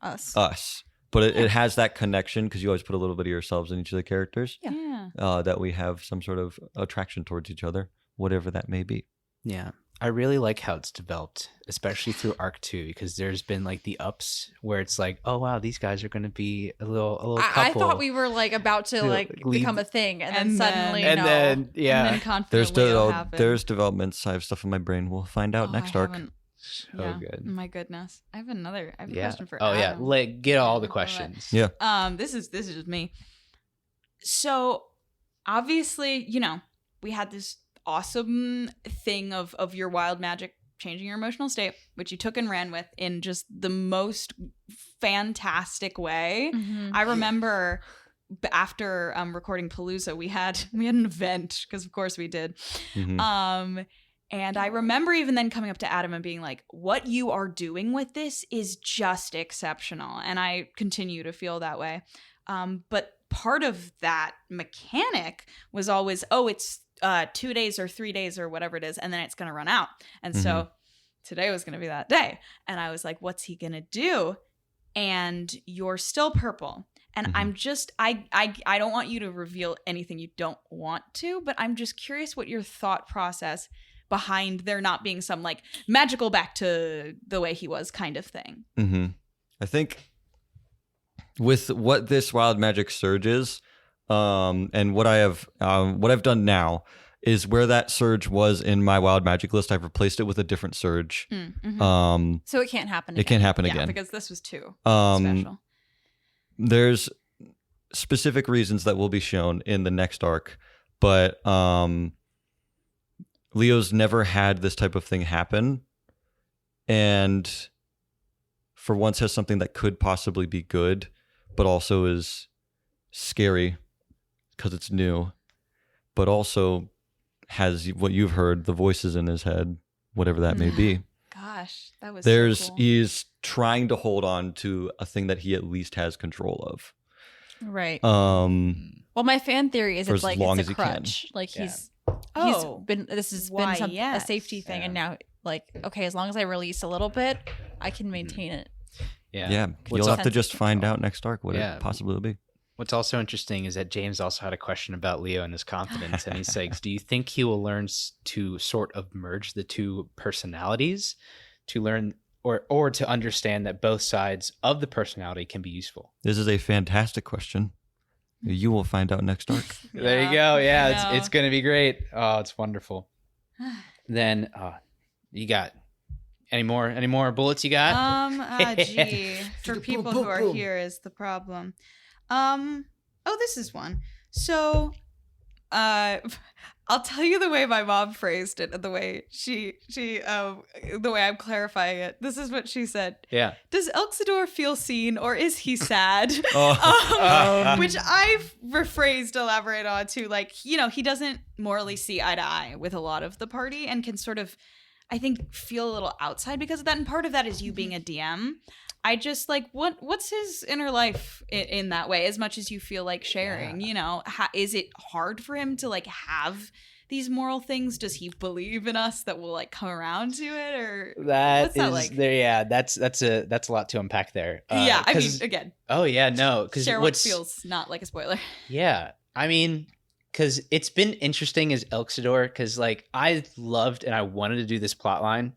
us.
us, but it has that connection because you always put a little bit of yourselves in each of the characters.
Yeah.
That we have some sort of attraction towards each other, whatever that may be.
Yeah. I really like how it's developed, especially through Arc 2, because there's been like the ups where it's like, oh wow, these guys are gonna be a little couple.
I thought we were like about to like
lead-
become a thing, and then
And
suddenly
and
no.
then yeah.
And then confident
There's
Leo happened.
there's developments. I have stuff in my brain. We'll find out
Oh,
next
I
arc.
haven't-
So
yeah.
good.
My goodness. I have a
Yeah.
question for
Oh yeah.
Adam.
Get all the
Go ahead.
questions.
Yeah.
This is just me. So obviously, we had this awesome thing of your wild magic changing your emotional state, which you took and ran with in just the most fantastic way.
Mhm.
I remember after recording Palooza, we had an event, because of course we did.
Mhm.
And I remember even then coming up to Adam and being like, what you are doing with this is just exceptional. And I continue to feel that way. But part of that mechanic was always, it's 2 days or 3 days or whatever it is, and then it's going to run out. And so today was going to be that day. And I was like, what's he going to do? And you're still purple. And I'm just, I don't want you to reveal anything you don't want to, but I'm just curious what your thought process behind there not being some like magical back to the way he was kind of thing.
I think with what this wild magic surge is, and what I've done now is where that surge was in my wild magic list, I've replaced it with a different surge.
So it can't happen again.
It can't happen
Yeah,
again.
because this was too
Um,
special.
There's specific reasons that will be shown in the next arc, but Leo's never had this type of thing happen, and for once has something that could possibly be good, but also is scary because it's new, but also has what you've heard, the voices in his head, whatever that may be.
Gosh, that was
There's
so cool.
he's trying to hold on to a thing that he at least has control of.
Right.
Well,
My fan theory is
for
it's
as
like
long
it's
as
a
he can.
crutch. Like
Yeah.
he's
Oh,
been this has
why,
been a
yes.
safety thing,
Yeah.
and now like okay, as long as I release a little bit, I can maintain it.
yeah,
What's
you'll have to
sense
just
of
find
control.
out next arc what
Yeah.
it possibly will be.
What's also interesting is that James also had a question about Leo and his confidence, and he says, "Do you think he will learn to sort of merge the two personalities, to learn or to understand that both sides of the personality can be useful?"
This is a fantastic question. You will find out next arc.
There you
Yeah,
go. Yeah,
I
it's
know.
going to be great. Oh, it's wonderful. Then you got any more bullets you got?
Gee, for people who are here is the problem. This is one. So, I'll tell you the way my mom phrased it, and the way the way I'm clarifying it. This is what she said.
Yeah.
Does Elxidor feel seen, or is he sad?
Oh.
Which I've rephrased, elaborate on to, like, he doesn't morally see eye to eye with a lot of the party and can sort of, I think, feel a little outside because of that. And part of that is you being a DM. I just like, what's his inner life in that way, as much as you feel like sharing, is it hard for him to like have these moral things? Does he believe in us that we'll like come around to it, or what's that like?
there. Yeah, that's a lot to unpack there.
Yeah, I mean,
'cause-
again,
oh yeah, no, because
share what
what's
feels not like a spoiler.
Yeah, I mean, because it's been interesting as Elxidor, because like I loved and I wanted to do this plot line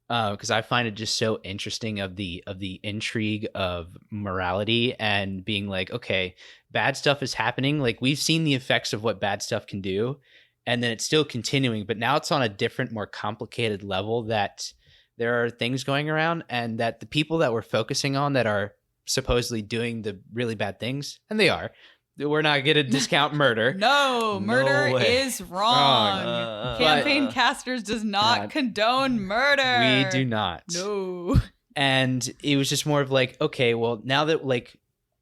because I find it just so interesting of the intrigue of morality and being like, okay, bad stuff is happening. Like we've seen the effects of what bad stuff can do, and then it's still continuing, but now it's on a different, more complicated level that there are things going around, and that the people that we're focusing on that are supposedly doing the really bad things, and they are. We're not going to discount murder.
No, murder
way.
is wrong. Campaign
But-
Casters does not condone murder.
We do not.
No.
And it was just more of like, okay, well, now that like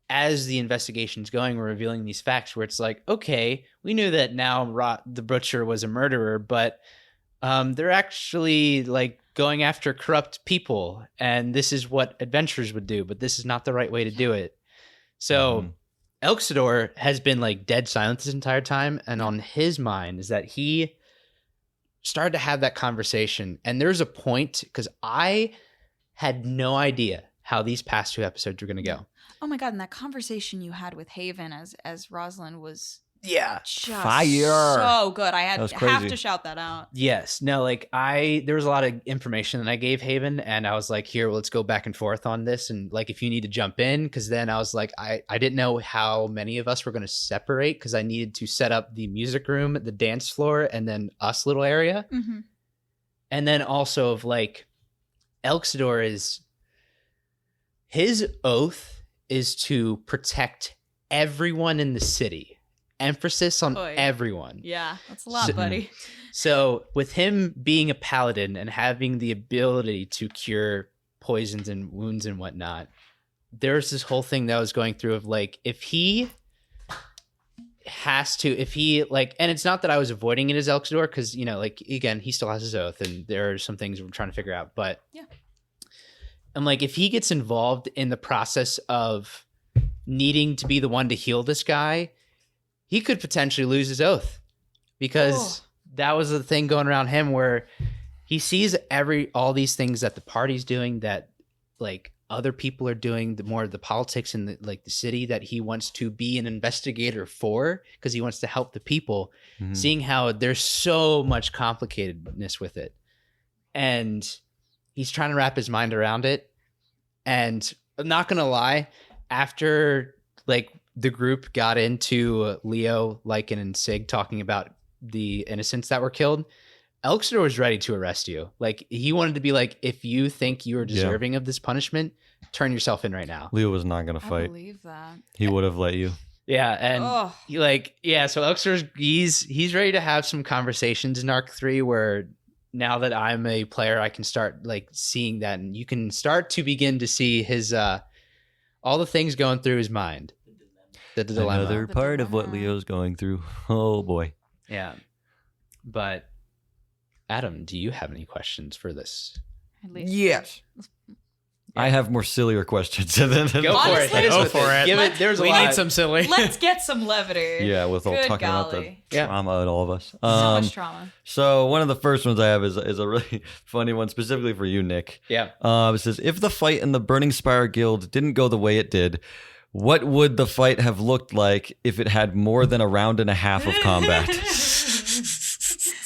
as the investigation's going, we're revealing these facts where it's like, okay, we knew that now the butcher was a murderer, but they're actually like going after corrupt people, and this is what adventurers would do, but this is not the right way to do it. So Elxidor has been like dead silent this entire time, and on his mind is that he started to have that conversation, and there's a point, because I had no idea how these past 2 episodes were going to go.
Oh my god, and that conversation you had with Haven as Rosalind was just
Fire.
so good. I
That was
have
crazy.
to shout that out.
Yes. No, like there was a lot of information that I gave Haven, and I was like, here, let's go back and forth on this. And like, if you need to jump in, because then I was like, I didn't know how many of us were going to separate, because I needed to set up the music room, the dance floor, and then us little area.
Mm-hmm.
And then also of like, Elxidor his oath is to protect everyone in the city. Emphasis on
Oy.
everyone.
Yeah, that's a lot,
So-
buddy.
So with him being a paladin and having the ability to cure poisons and wounds and whatnot, there's this whole thing that I was going through of like, if he like, and it's not that I was avoiding it as Elxidor, because, you know, like, again, he still has his oath, and there are some things we're trying to figure out, but
Yeah.
I'm like, if he gets involved in the process of needing to be the one to heal this guy, he could potentially lose his oath, because that was the thing going around him, where he sees all these things that the party's doing, that like other people are doing, the more of the politics in the city, that he wants to be an investigator for, because he wants to help the people, seeing how there's so much complicatedness with it, and he's trying to wrap his mind around it. And I'm not gonna lie, after like the group got into Leo, Lycan, and Sig talking about the innocents that were killed, Elxidor was ready to arrest you. Like, he wanted to be like, if you think you are deserving of this punishment, turn yourself in right now.
Leo was not going to
I
fight.
believe that.
He would have let you.
Yeah, and
Oh.
he so Elxidor's he's ready to have some conversations in Arc 3, where now that I'm a player, I can start like seeing that, and you can start to begin to see his all the things going through his mind. The dilemma.
Another
The
part of what
dilemma.
Leo's going through. Oh boy.
Yeah. But Adam, do you have any questions for this?
At least.
Yes.
I have more sillier questions.
Go for it.
Honestly,
Hit us
go
with
for it.
Give it. There's a
We
lot.
need some silly.
Let's get some levity.
Yeah, with all
Good
talking about the
golly.
Yeah.
trauma in all of us.
So much trauma.
So one of the first ones I have is a really funny one, specifically for you, Nick.
Yeah.
It says, if the fight in the Burning Spire Guild didn't go the way it did, what would the fight have looked like if it had more than a round and a half of combat?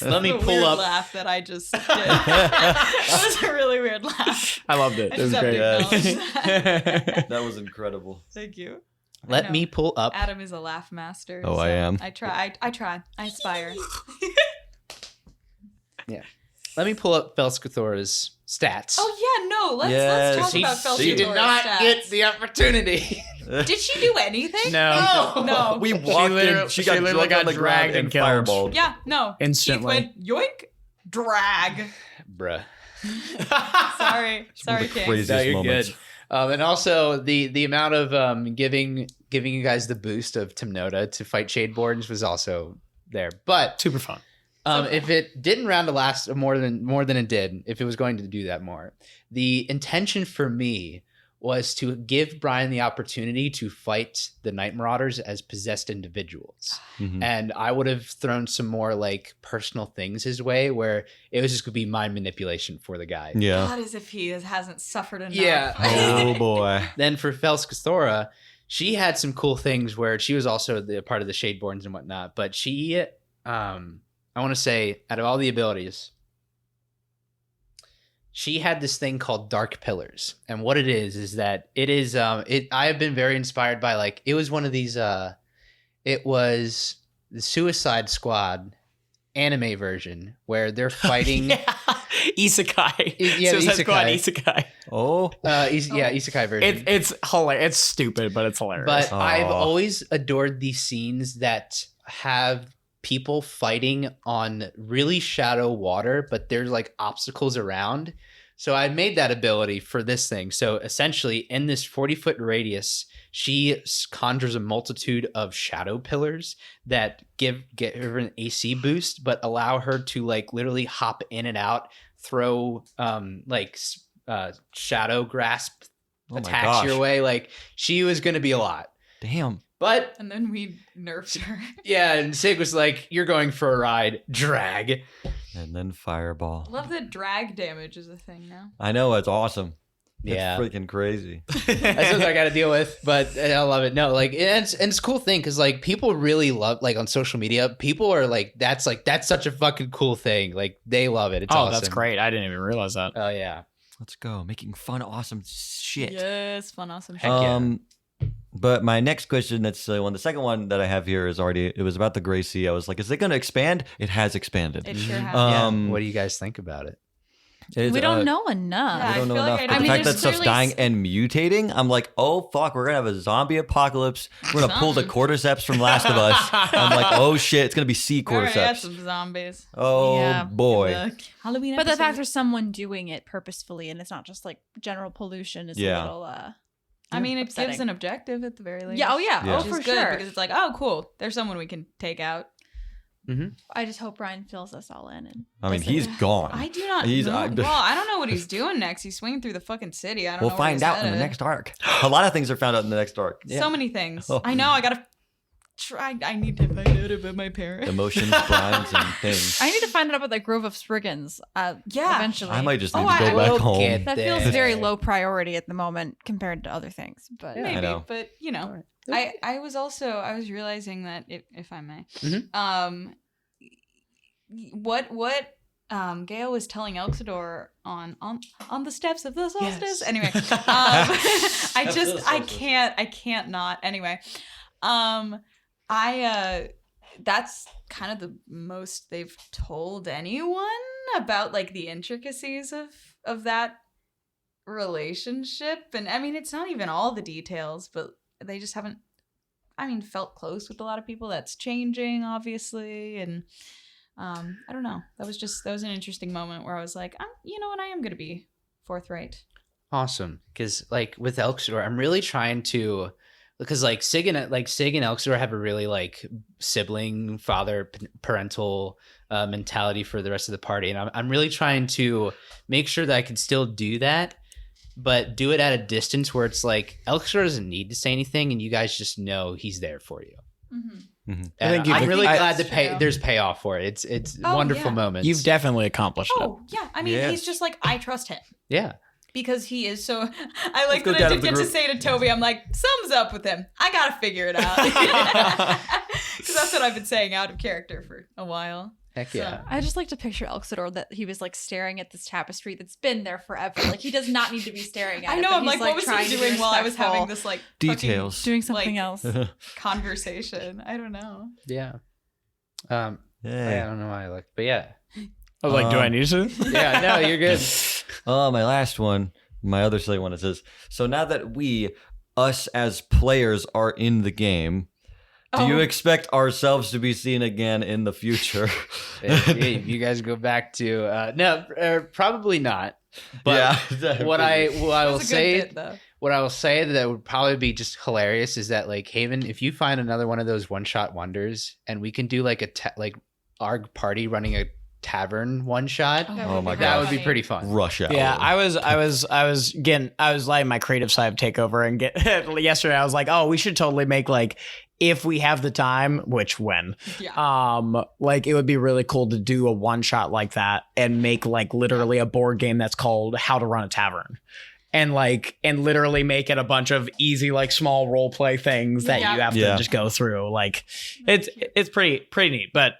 Let me
The
pull
weird
up.
laugh that I just did. That was a really weird laugh.
I loved it.
I
It was
just have to
great.
acknowledge that.
That was incredible.
Thank you. I
Let
know.
me pull up.
Adam is a laugh master.
Oh, I am.
I try. I try. I aspire.
Let me pull up Felskithor's stats.
Oh yeah, no. Let's
Yes.
talk
She-
about Felskithor's
she did not
stats.
get the opportunity.
Did she do anything?
No.
No.
We walked
literally-
in, she
she
got
literally
drugged on
got
the ground
dragged
and
and killed.
fireballed.
Yeah. No.
Instantly.
Keith went yoink, drag.
Bruh.
Sorry,
One of the
King.
craziest
No, you're
moments.
good. And also the amount of giving you guys the boost of Timnota to fight Shadeborns was also there. But
Super fun.
if it didn't round to last more than it did, if it was going to do that more, the intention for me was to give Brian the opportunity to fight the Night Marauders as possessed individuals.
Mhm.
And I would have thrown some more like personal things his way, where it was just going to be mind manipulation for the guy.
Yeah.
God, as if he hasn't suffered enough.
Yeah.
Oh boy.
Then for Felskithora, she had some cool things where she was also the part of the Shadeborns and whatnot. But she, I want to say, out of all the abilities, she had this thing called Dark Pillars. And what it is that it is, I have been very inspired by, like, it was one of these, it was the Suicide Squad anime version where they're fighting.
Yeah. Isekai.
Yeah,
Suicide Squad
Isekai.
Isekai.
Oh,
Isekai version.
It's hilarious. It's stupid, but it's hilarious.
But I've
Aw.
always adored these scenes that have people fighting on really shallow water, but there's like obstacles around. So I made that ability for this thing. So essentially, in this 40-foot radius, she conjures a multitude of shadow pillars that get her an AC boost, but allow her to like literally hop in and out, throw shadow grasp
Oh my
attacks
gosh.
your way. Like she was going to be a lot.
damn.
But
And then we nerfed her.
yeah, and Sig was like, "You're going for a ride, drag."
And then fireball.
Love that drag damage is a thing now.
I know, it's awesome.
Yeah.
It's freaking crazy.
That's what I got to deal with, but I love it. No, like, and it's a cool thing because like people really love, like on social media, people are like, that's such a fucking cool thing. Like they love it. It's awesome.
that's great. I didn't even realize that.
Oh yeah.
Let's go. Making fun, awesome shit.
Yes, fun, awesome shit.
Heck yeah.
But my next question, that's the second one that I have here is it was about the Gray Sea. I was like, is it going to expand? It has expanded.
It sure has.
Yeah. What do you guys think about it?
We don't know enough.
Yeah,
We don't
I
know
feel
enough.
like
But
I
the
mean,
fact that
there's
stuff's
clearly
dying and mutating, I'm like, oh fuck, we're gonna have a zombie apocalypse. We're gonna pull the cordyceps from Last of Us. I'm like, oh shit, it's gonna be sea
All right, that's
cordyceps.
some zombies.
Oh
Yeah.
boy.
Halloween.
But the fact
episode.
there's someone doing it purposefully and it's not just like general pollution is
Yeah.
a little
I mean, it
upsetting.
gives an objective at the very least.
Yeah, oh yeah,
Yeah.
oh
Which is
for
good
sure.
because it's like, oh cool, there's someone we can take out.
I just hope Ryan fills us all in. And
I mean,
does it.
he's gone.
I do not
He's-
know.
I-
Well, I don't know what he's doing next. He's swinging through the fucking city. I don't
We'll
know. where
find
he's
out in the
headed.
next arc. A lot of things are found out in the next arc.
So many things.
Oh.
I know. I gotta try. I need to find out about my parents.
Emotions, primes, and things.
I need to find out about that Grove of Spriggans.
Yeah.
Eventually.
I might just need
Oh,
to go
I
back
will
home.
get
That
there.
feels very low priority at the moment compared to other things. But
Yeah.
Maybe,
I know.
but you know,
Alright.
I was realizing that if I may,
Mhm.
what Gale was telling Elxidor on the steps of the solstice.
Yes.
Anyway, I can't not. Anyway, that's kind of the most they've told anyone about like the intricacies of that relationship. And I mean, it's not even all the details, but they just haven't, I mean, felt close with a lot of people. That's changing, obviously. And I don't know. That was an interesting moment where I was like, you know what? I am going to be forthright.
Awesome, because like with Elxidor, I'm really trying to, because like Sig and Elxidor have a really like sibling father parental mentality for the rest of the party, and I'm really trying to make sure that I can still do that, but do it at a distance where it's like Elxidor doesn't need to say anything, and you guys just know he's there for you.
Mm-hmm.
And
I think you've-
I'm really
I-
glad
That's
that
true.
there's payoff for it. It's
Oh,
wonderful
yeah.
moments.
You've definitely accomplished it.
Oh, yeah. I mean,
Yes.
he's just like, I trust him.
yeah.
Because he is so. I like
go
that I
down
did
to the
get to
group.
say to Toby, I'm like, something's up with him. I gotta figure it out. Because that's what I've been saying out of character for a while.
Heck yeah.
So-
I just like to picture Elxidor that he was like staring at this tapestry that's been there forever. Like he does not need to be staring at
I
it.
know,
but
I'm
he's,
like, what was
trying
he
to be
doing while I was having
respectful,
this like
Details.
doing something
like-
else.
conversation? I don't know.
Yeah. I
Yeah.
don't know why I look, but yeah.
I was like, do I need to?
Yeah, no, you're good.
Oh, my last one, my other silly one. It says, so now that us as players are in the game, do you
Oh.
expect ourselves to be seen again in the future?
If you guys go back to no, probably not. But what I
That
will
was a good
say,
bit, though.
what I will say that would probably be just hilarious is that like Haven, if you find another one of those one shot wonders, and we can do like like our party running a tavern one shot,
Oh my
that
gosh.
would be pretty fun.
Rush hour.
Yeah, I was letting my creative side take over and get yesterday. I was like, oh, we should totally make like, if we have the time, which when,
Yeah.
like it would be really cool to do a one shot like that and make like literally a board game that's called How to Run a Tavern. And literally make it a bunch of easy, like small role play things that
Yeah.
you have
Yeah.
to just go through. Like it's pretty neat. But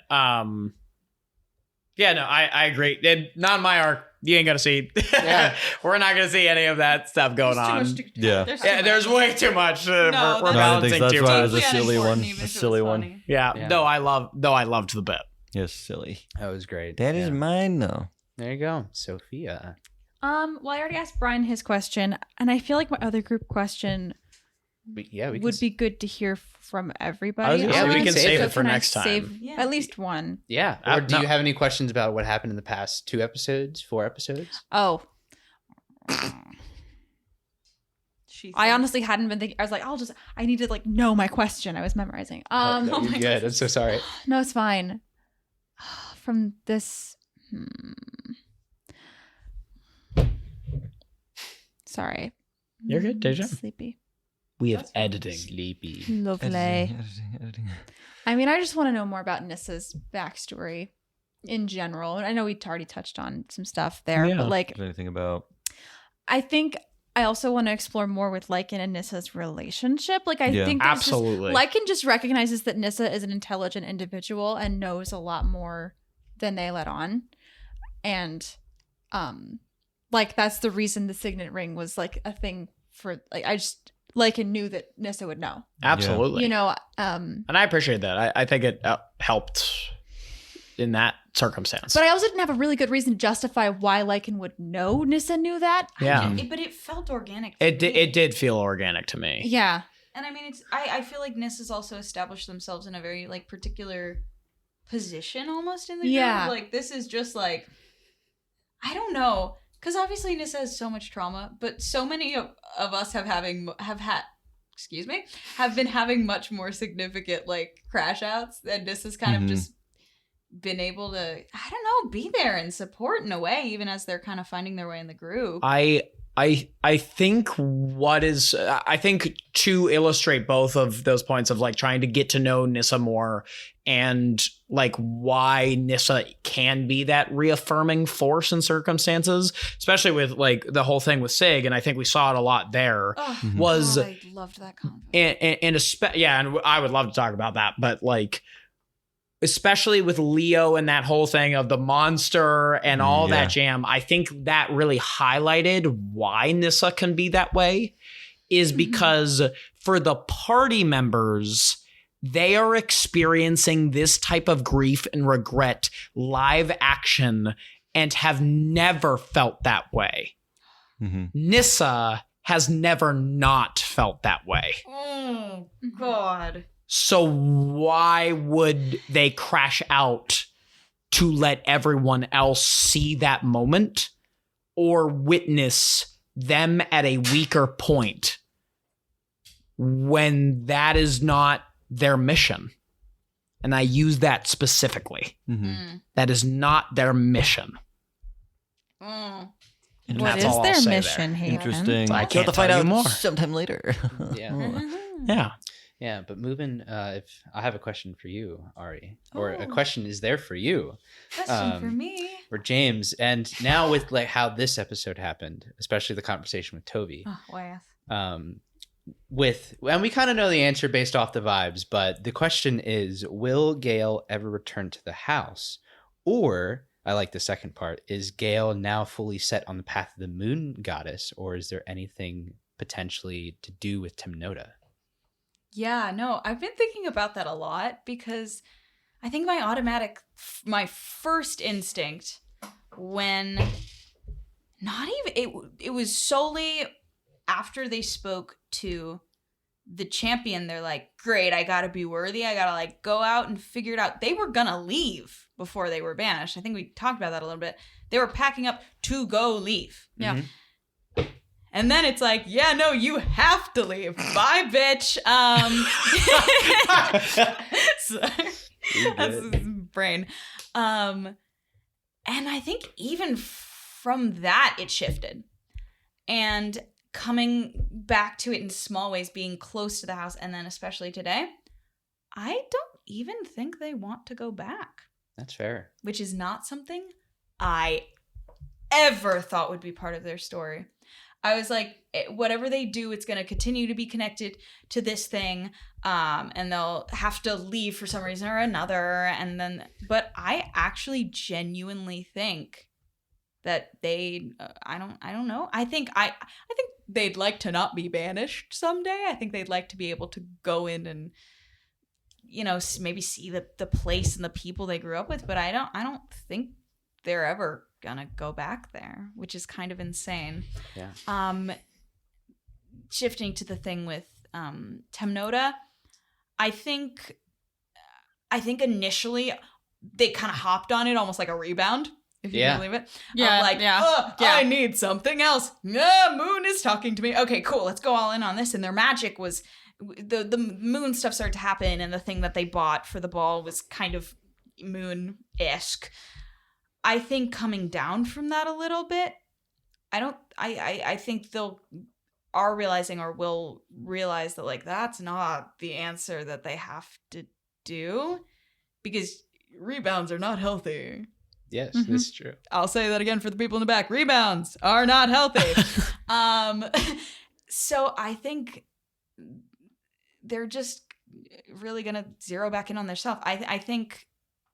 yeah, no, I agree. And not in my arc. You ain't gonna see.
Yeah.
We're not gonna see any of that stuff going
There's too
on.
much to-
Yeah.
There's, too
Yeah,
much.
there's way too much.
No,
We're
that's-
No, I
balancing
think that's
too
why it
much.
was a
Deeply
silly
unimportant,
one.
even
A
if it
silly
was
one.
funny.
Yeah,
Yeah.
though I loved the bit.
Yes, silly.
That was great.
That is
Yeah.
mine, though.
There you go, Sophia.
Well, I already asked Brian his question, and I feel like my other group question
We
would be good to hear from everybody.
I was gonna
say, we
on.
can save it
for
can I
next time.
Save
Yeah.
at least one.
Yeah. Or do
no.
you have any questions about what happened in the past 2 episodes, 4 episodes?
Oh,
She
I
said-
honestly hadn't been thinking. I was like, I need to like know my question. I was memorizing.
No,
oh
you're
my
good. I'm so sorry.
No, it's fine. From this. Sorry.
You're good, Deja.
Sleepy.
We have editing.
Sleepy.
Lovely.
Editing.
I mean, I just want to know more about Nissa's backstory in general. And I know we already touched on some stuff there,
Yeah.
but like,
Anything about?
I think I also want to explore more with Lycan and Nissa's relationship. Like, I
Yeah.
think there's just-
Absolutely.
Lycan just recognizes that Nissa is an intelligent individual and knows a lot more than they let on. And, like, that's the reason the signet ring was like a thing for, like, Lycan knew that Nissa would know.
Absolutely.
You know,
And I appreciate that. I think it helped in that circumstance.
but I also didn't have a really good reason to justify why Lycan would know Nissa knew that.
yeah.
But it felt organic. to
It
me.
it did feel organic to me.
Yeah.
And I mean, it's I feel like Nis has also established themselves in a very like particular position almost in the
Yeah.
group. Like this is just like I don't know, because obviously Nis has so much trauma, but so many of us have been having much more significant like crash outs, and Nis has kind of just been able to I don't know be there and support in a way, even as they're kind of finding their way in the group.
I think I think to illustrate both of those points of like trying to get to know Nissa more and like why Nissa can be that reaffirming force in circumstances, especially with like the whole thing with Sig, and I think we saw it a lot there.
Oh,
was
God, I loved that convo.
and I would love to talk about that, but like especially with Leo and that whole thing of the monster and all
Yeah.
that jam, I think that really highlighted why Nissa can be that way is because for the party members, they are experiencing this type of grief and regret live action and have never felt that way.
Mm-hmm.
Nissa has never not felt that way.
Oh God.
So why would they crash out to let everyone else see that moment or witness them at a weaker point when that is not their mission? And I use that specifically.
Mm-hmm.
That is not their mission.
Mm.
And
What
that's
is
all I'll
their
say there.
mission, Hayden?
Interesting.
I
We'll
can't
have to find
tell you
out
more.
sometime later.
Yeah.
Yeah.
Yeah, but moving, if I have a question for you, Ari, or a
Oh.
question is there for you,
Question for me.
or James, and now with like how this episode happened, especially the conversation with Toby,
Oh, wow.
and we kind of know the answer based off the vibes, but the question is, will Gale ever return to the house? Or, I like the second part, is Gale now fully set on the path of the moon goddess, or is there anything potentially to do with Timnota?
Yeah, no, I've been thinking about that a lot because I think my first instinct when it was solely after they spoke to the champion, they're like, great, I gotta be worthy. I gotta like go out and figure it out. They were gonna leave before they were banished. I think we talked about that a little bit. They were packing up to go leave.
Yeah.
Mhm.
And then it's like, yeah, no, you have to leave. Bye, bitch. That's his brain. And I think even from that, it shifted. And coming back to it in small ways, being close to the house, and then especially today, I don't even think they want to go back,
That's fair.
which is not something I ever thought would be part of their story. I was like, whatever they do, it's going to continue to be connected to this thing, and they'll have to leave for some reason or another. And then, but I actually genuinely think that they, I don't know. I think they'd like to not be banished someday. I think they'd like to be able to go in and maybe see the place and the people they grew up with, but I don't think they're ever gonna go back there, which is kind of insane.
Yeah.
Shifting to the thing with Temnoda, I think initially they kind of hopped on it almost like a rebound, if you can believe it.
Yeah,
Like,
yeah.
I need something else. Moon is talking to me. Okay, cool. Let's go all in on this. And their magic was the moon stuff started to happen, and the thing that they bought for the ball was kind of moon-esque. I think coming down from that a little bit, I think are realizing or will realize that like that's not the answer that they have to do, because rebounds are not healthy.
Yes, this is true.
I'll say that again for the people in the back. Rebounds are not healthy. So I think they're just really going to zero back in on their self. I think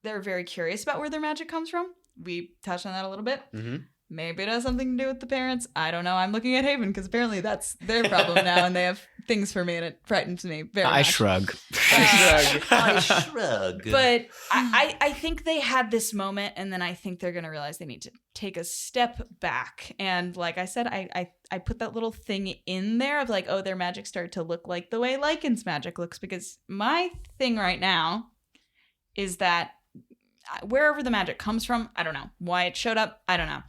they're very curious about where their magic comes from. We touched on that a little bit.
Mm-hmm.
Maybe it has something to do with the parents. I don't know. I'm looking at Haven because apparently that's their problem now, and they have things for me, and it frightens me very much.
I shrug.
I shrug.
But I think they had this moment, and then I think they're going to realize they need to take a step back. And like I said, I put that little thing in there of like, oh, their magic started to look like the way Lycan's magic looks, because my thing right now is that wherever the magic comes from, I don't know. Why it showed up, I don't know.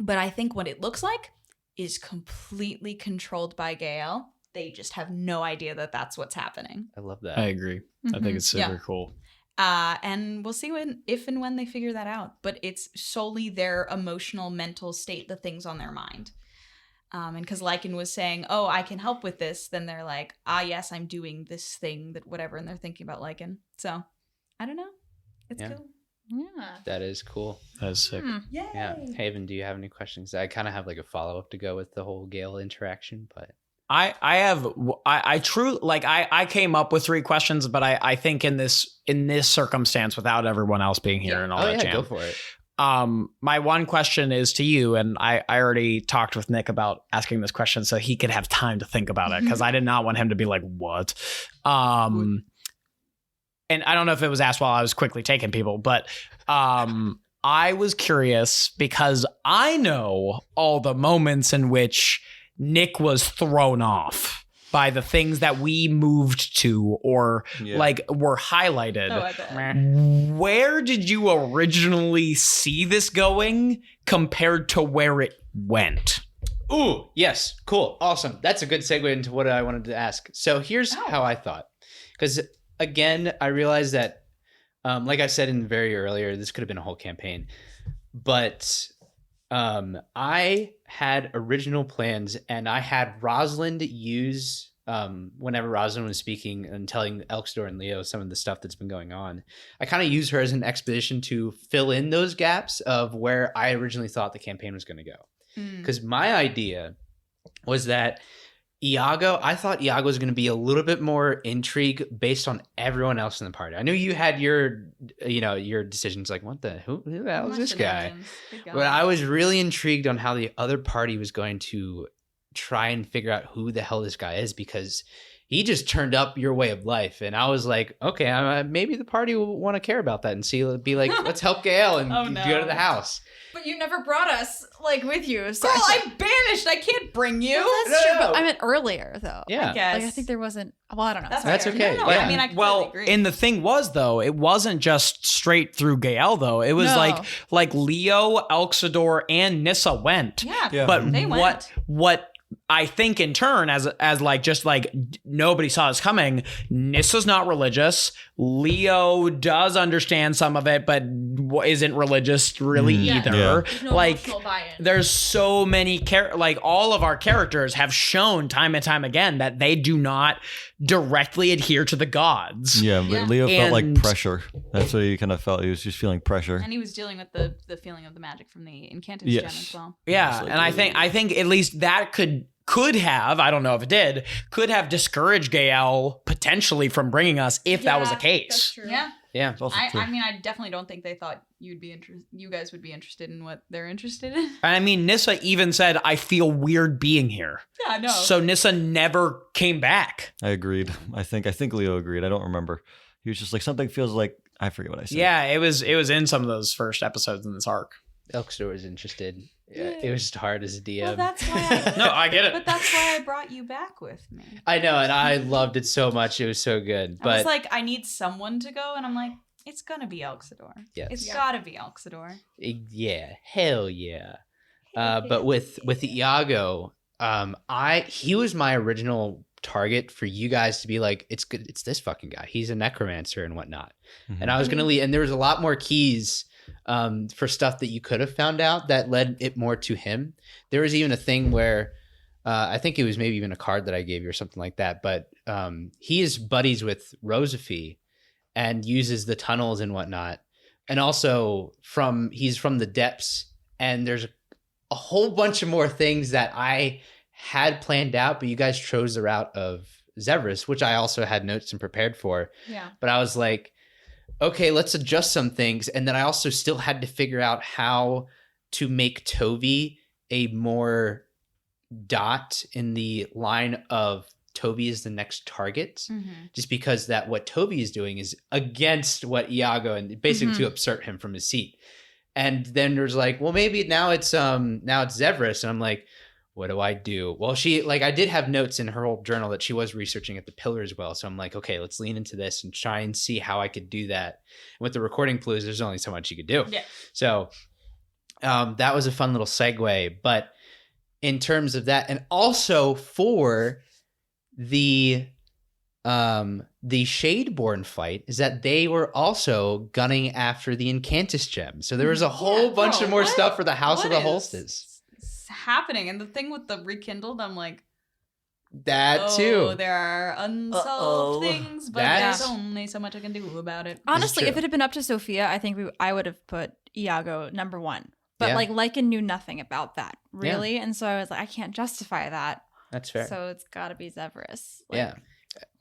But I think what it looks like is completely controlled by Gael. They just have no idea that that's what's happening.
I love that.
I agree. I think it's super
Yeah.
cool.
And we'll see if and when they figure that out. But it's solely their emotional, mental state, the things on their mind. And because Lycan was saying, oh, I can help with this, then they're like, yes, I'm doing this thing, that whatever. And they're thinking about Lycan. So, I don't know. It's cool.
Yeah.
That is cool.
That's sick.
Yay!
Yeah. Haven, do you have any questions? I kind of have like a follow-up to go with the whole Gale interaction, but
I came up with 3 questions, but I think in this circumstance, without everyone else being here and all that jam,
go for it.
my one question is to you, and I already talked with Nick about asking this question so he could have time to think about it, because I did not want him to be like, what? And I don't know if it was asked while I was quickly taking people, but I was curious because I know all the moments in which Nick was thrown off by the things that we moved to or like were highlighted.
Oh, I bet.
Where did you originally see this going compared to where it went?
Ooh, yes. Cool. Awesome. That's a good segue into what I wanted to ask. So here's how I thought. Because again, I realized that, like I said in very earlier, this could have been a whole campaign. But I had original plans, and I had Rosalind use, whenever Rosalind was speaking and telling Elksdor and Leo some of the stuff that's been going on, I kind of used her as an expedition to fill in those gaps of where I originally thought the campaign was going to go. Because my idea was that I thought Iago was going to be a little bit more intrigue based on everyone else in the party. I knew you had your decisions like, who the hell is this guy? But I was really intrigued on how the other party was going to try and figure out who the hell this guy is, because he just turned up your way of life. And I was like, okay, maybe the party will want to care about that and be like, let's help Gael and go to the house.
But you never brought us like with you. So
Girl, I'm banished. I can't bring you.
that's true. But I meant earlier though.
Yeah.
I guess.
Like I think there wasn't. Well, I don't know.
That's
Sorry.
okay.
No,
Yeah.
I mean, I completely agree.
And the thing was, though, it wasn't just straight through Gael, though. It was
No.
like Leo, Elxidor, and Nissa went.
Yeah.
But
They went.
what I think in turn, as like just like nobody saw us coming, Nissa's not religious. Leo does understand some of it, but isn't religious really either.
Yeah.
There's no
Like
emotional buy-in.
there's so many like all of our characters have shown time and time again that they do not directly adhere to the gods.
Yeah,
Yeah.
Leo felt like
And-
pressure. That's what he kind of felt. He was just feeling pressure.
And he was dealing with the feeling of the magic from the Incantus gem as well.
Yeah, and I think at least that could have, I don't know if it did, could have discouraged Gael potentially from bringing us if that was the
That's
case.
true.
Yeah.
Yeah.
It's also
I
true.
mean, I definitely don't think they thought you guys would be interested in what they're interested in.
I mean, Nissa even said, I feel weird being here.
Yeah, no.
So Nissa never came back.
I agreed. I think Leo agreed. I don't remember. He was just like, something feels like, I forget what I said.
Yeah, it was in some of those first episodes in this arc.
Elkstor was interested. Yeah, it was just hard as a DM.
Well, that's why.
No, I get it.
But that's why I brought you back with me.
I know, and I loved it so much. It was so good.
I
But
was like, I need someone to go, and I'm like, it's gonna be Elxidor.
Yes.
It's gotta be Elxidor.
yeah, hell yeah. But with Iago, he was my original target for you guys to be like, it's good. It's this fucking guy. He's a necromancer and whatnot.
Mhm.
And I was gonna leave, and there was a lot more keys for stuff that you could have found out that led it more to him. There was even a thing where I think it was maybe even a card that I gave you or something like that. But he is buddies with Rosaphy and uses the tunnels and whatnot. And also he's from the depths, and there's a whole bunch of more things that I had planned out, but you guys chose the route of Zevris, which I also had notes and prepared for.
Yeah.
But I was like, okay, let's adjust some things. And then I also still had to figure out how to make Toby a more dot in the line of Toby is the next target, just because that what Toby is doing is against what Iago, and basically to upset him from his seat. And then there's like, well, maybe now it's Zevris, and I'm like, what do I do? Well, I did have notes in her whole journal that she was researching at the pillar as well. So I'm like, okay, let's lean into this and try and see how I could do that. And with the recording clues, there's only so much you could do.
Yeah.
So that was a fun little segue. But in terms of that, and also for the Shadeborn fight, is that they were also gunning after the Incantus gem. So there was a whole bunch of more stuff for the House of the Holstes.
Happening, and the thing with the rekindled, I'm like,
that too.
There are unsolved things, but there's only so much I can do about it.
Honestly, if it had been up to Sophia, I think I would have put Iago number 1. But Lycan knew nothing about that, really, and so I was like, I can't justify that.
That's fair.
So it's got to be Zevris.
Yeah.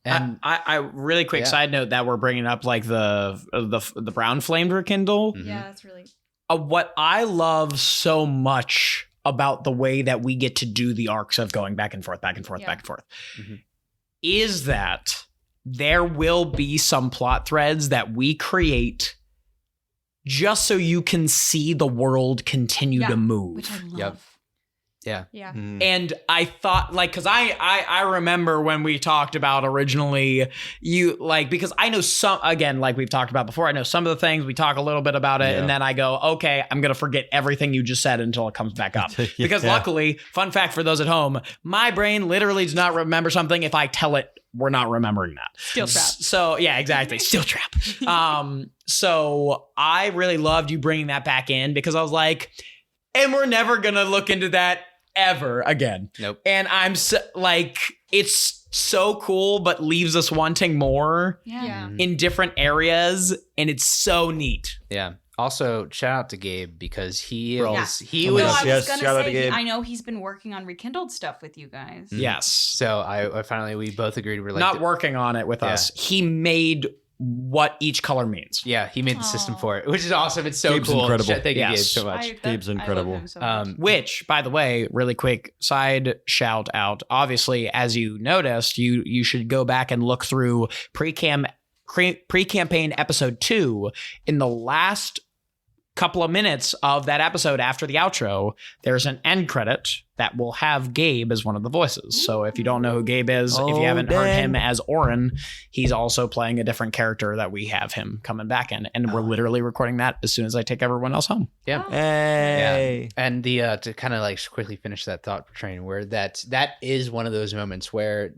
And
I really quick side note that we're bringing up like the brown flamed rekindle.
Yeah, that's really
what I love so much about the way that we get to do the arcs of going back and forth, back and forth, back and forth, is that there will be some plot threads that we create just so you can see the world continue to move.
Which I love.
Yep. Yeah.
Yeah.
And I thought, like, because I remember when we talked about originally, because I know some, again, like we've talked about before, I know some of the things, we talk a little bit about it, and then I go, okay, I'm going to forget everything you just said until it comes back up. Because luckily, fun fact for those at home, my brain literally does not remember something if I tell it we're not remembering that.
Steel trap.
So, yeah, exactly. Steel trap. So I really loved you bringing that back in because I was like, and we're never going to look into that ever again.
Nope.
And I'm it's so cool, but leaves us wanting more in different areas. And it's so neat.
Yeah. Also, shout out to Gabe because he
I
was
was gonna say, I know he's been working on rekindled stuff with you guys.
Yes.
So I finally, we both agreed. We're like,
not working on it with us. He made what each color means.
Yeah, he made the system for it, which is awesome. It's so
Gabe's
cool.
incredible.
Thank you, Gabe,
Yes.
so much.
Gabe's incredible.
I love him so much.
Which, by the way, really quick side shout out. Obviously, as you noticed, you should go back and look through pre-campaign episode 2. In the last couple of minutes of that episode after the outro, there's an end credit that will have Gabe as one of the voices. So if you don't know who Gabe is, if you haven't heard him as Orin, he's also playing a different character that we have him coming back in. And we're literally recording that as soon as I take everyone else home.
Yeah.
Hey.
Yeah. And to kind of like quickly finish that thought train, where that is one of those moments where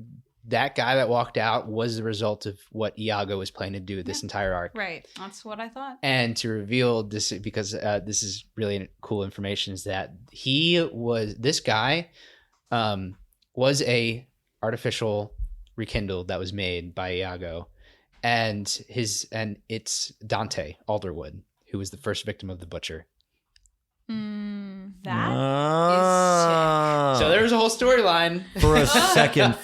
that guy that walked out was the result of what Iago was planning to do this entire arc.
Right. That's what I thought.
And to reveal this, because this is really cool information, is that this guy was a artificial rekindled that was made by Iago, and it's Dante Alderwood, who was the first victim of the Butcher.
That
So there was a whole storyline.
For a second,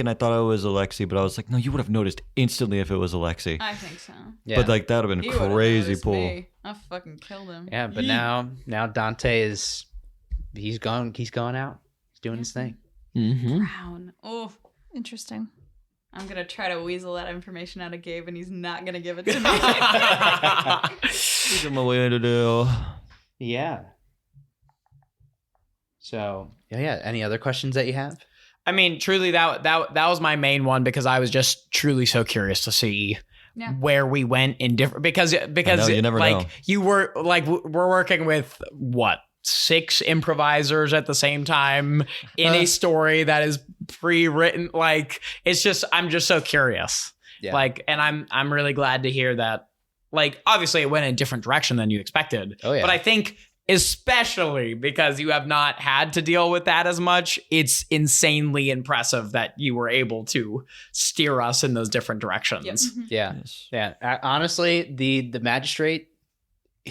I thought it was Alexi, but I was like, no, you would have noticed instantly if it was Alexi.
I think so.
Yeah.
But like that would have been crazy pull.
Me. I fucking killed him.
Yeah, but now Dante he's gone out. He's doing his thing.
Mm-hmm.
Brown. Oh,
interesting.
I'm gonna try to weasel that information out of Gabe, and he's not gonna give it to me.
Give him a way to do.
Yeah. So yeah. Any other questions that you have?
I mean, truly, that was my main one because I was just truly so curious to see where we went in different because
you never know.
You were like we're working with what 6 improvisers at the same time in a story that is pre-written. Like it's just I'm just so curious.
Yeah.
Like, and I'm really glad to hear that. Like, obviously, it went in a different direction than you expected.
Oh yeah.
But I think, especially because you have not had to deal with that as much, it's insanely impressive that you were able to steer us in those different directions.
Yep.
Yeah.
Yes.
Yeah. Honestly, the magistrate,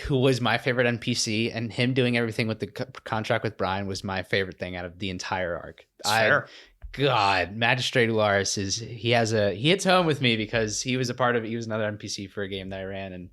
who was my favorite NPC, and him doing everything with the contract with Brian was my favorite thing out of the entire arc.
Fair.
God, Magistrate Ularis he hits home with me because he was another NPC for a game that I ran,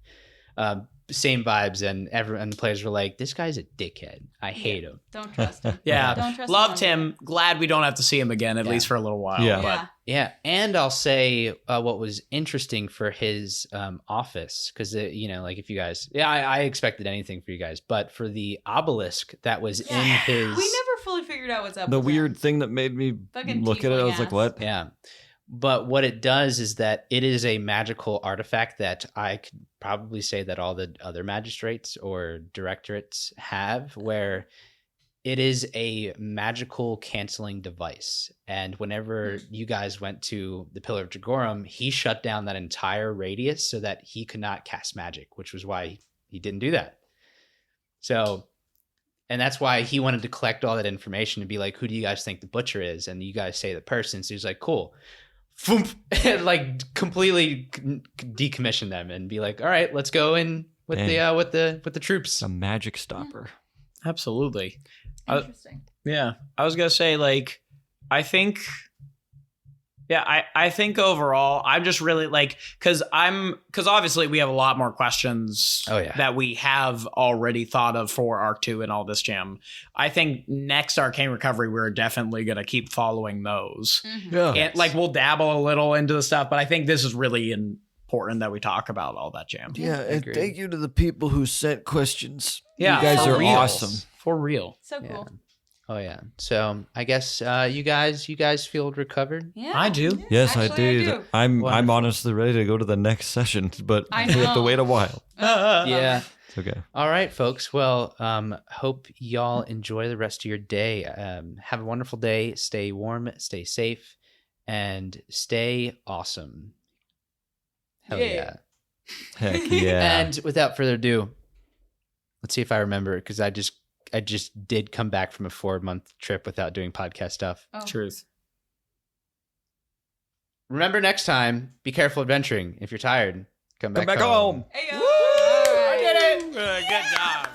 and same vibes, and the players were like, this guy's a dickhead. I hate him.
Don't trust him.
Yeah.
Don't trust
Loved
him.
him. Glad we don't have to see him again, at least for a little while.
Yeah.
But
Yeah, and I'll say what was interesting for his office, because like if you guys, I expected anything for you guys, but for the obelisk that was in his,
We never fully figured out what's up.
The
with
weird
him.
thing that made me
Fucking
look at it, I was
tiefling
like,
ass.
what?
yeah. But what it does is that it is a magical artifact that I could probably say that all the other magistrates or directorates have, where it is a magical canceling device. And whenever you guys went to the Pillar of Jagorum, he shut down that entire radius so that he could not cast magic, which was why he didn't do that. So, and that's why he wanted to collect all that information to be like, who do you guys think the butcher is? And you guys say the person. So he's like, cool. Foomp, and like completely decommission them and be like, all right, let's go in with the troops.
A magic stopper.
absolutely.
Interesting.
Yeah. I was going to say, like, I think overall, I'm just really like, because obviously we have a lot more questions that we have already thought of for Arc 2 and all this jam. I think next Arcane Recovery, we're definitely going to keep following those.
Mm-hmm.
Yeah.
And like, we'll dabble a little into the stuff, but I think this is really important that we talk about all that jam.
Yeah, and
Agreed.
thank you to the people who sent questions.
Yeah,
you guys
for
are
real.
awesome.
For real.
So cool.
Oh yeah. So I guess you guys feel recovered.
Yeah.
I do.
Yes,
Actually,
I did.
do.
I'm
Wonderful.
honestly ready to go to the next session, but
I
we have to
know.
wait a while.
Yeah.
It's okay.
All right, folks. Well, hope y'all enjoy the rest of your day. Have a wonderful day. Stay warm, stay safe, and stay awesome. Hell yeah.
Heck yeah.
And without further ado, let's see if I remember it, because I just did come back from a 4-month trip without doing podcast stuff.
Oh.
Truth.
Remember, next time, be careful adventuring. If you're tired, come back
Come back home.
Hey, yo.
I did it. Good job.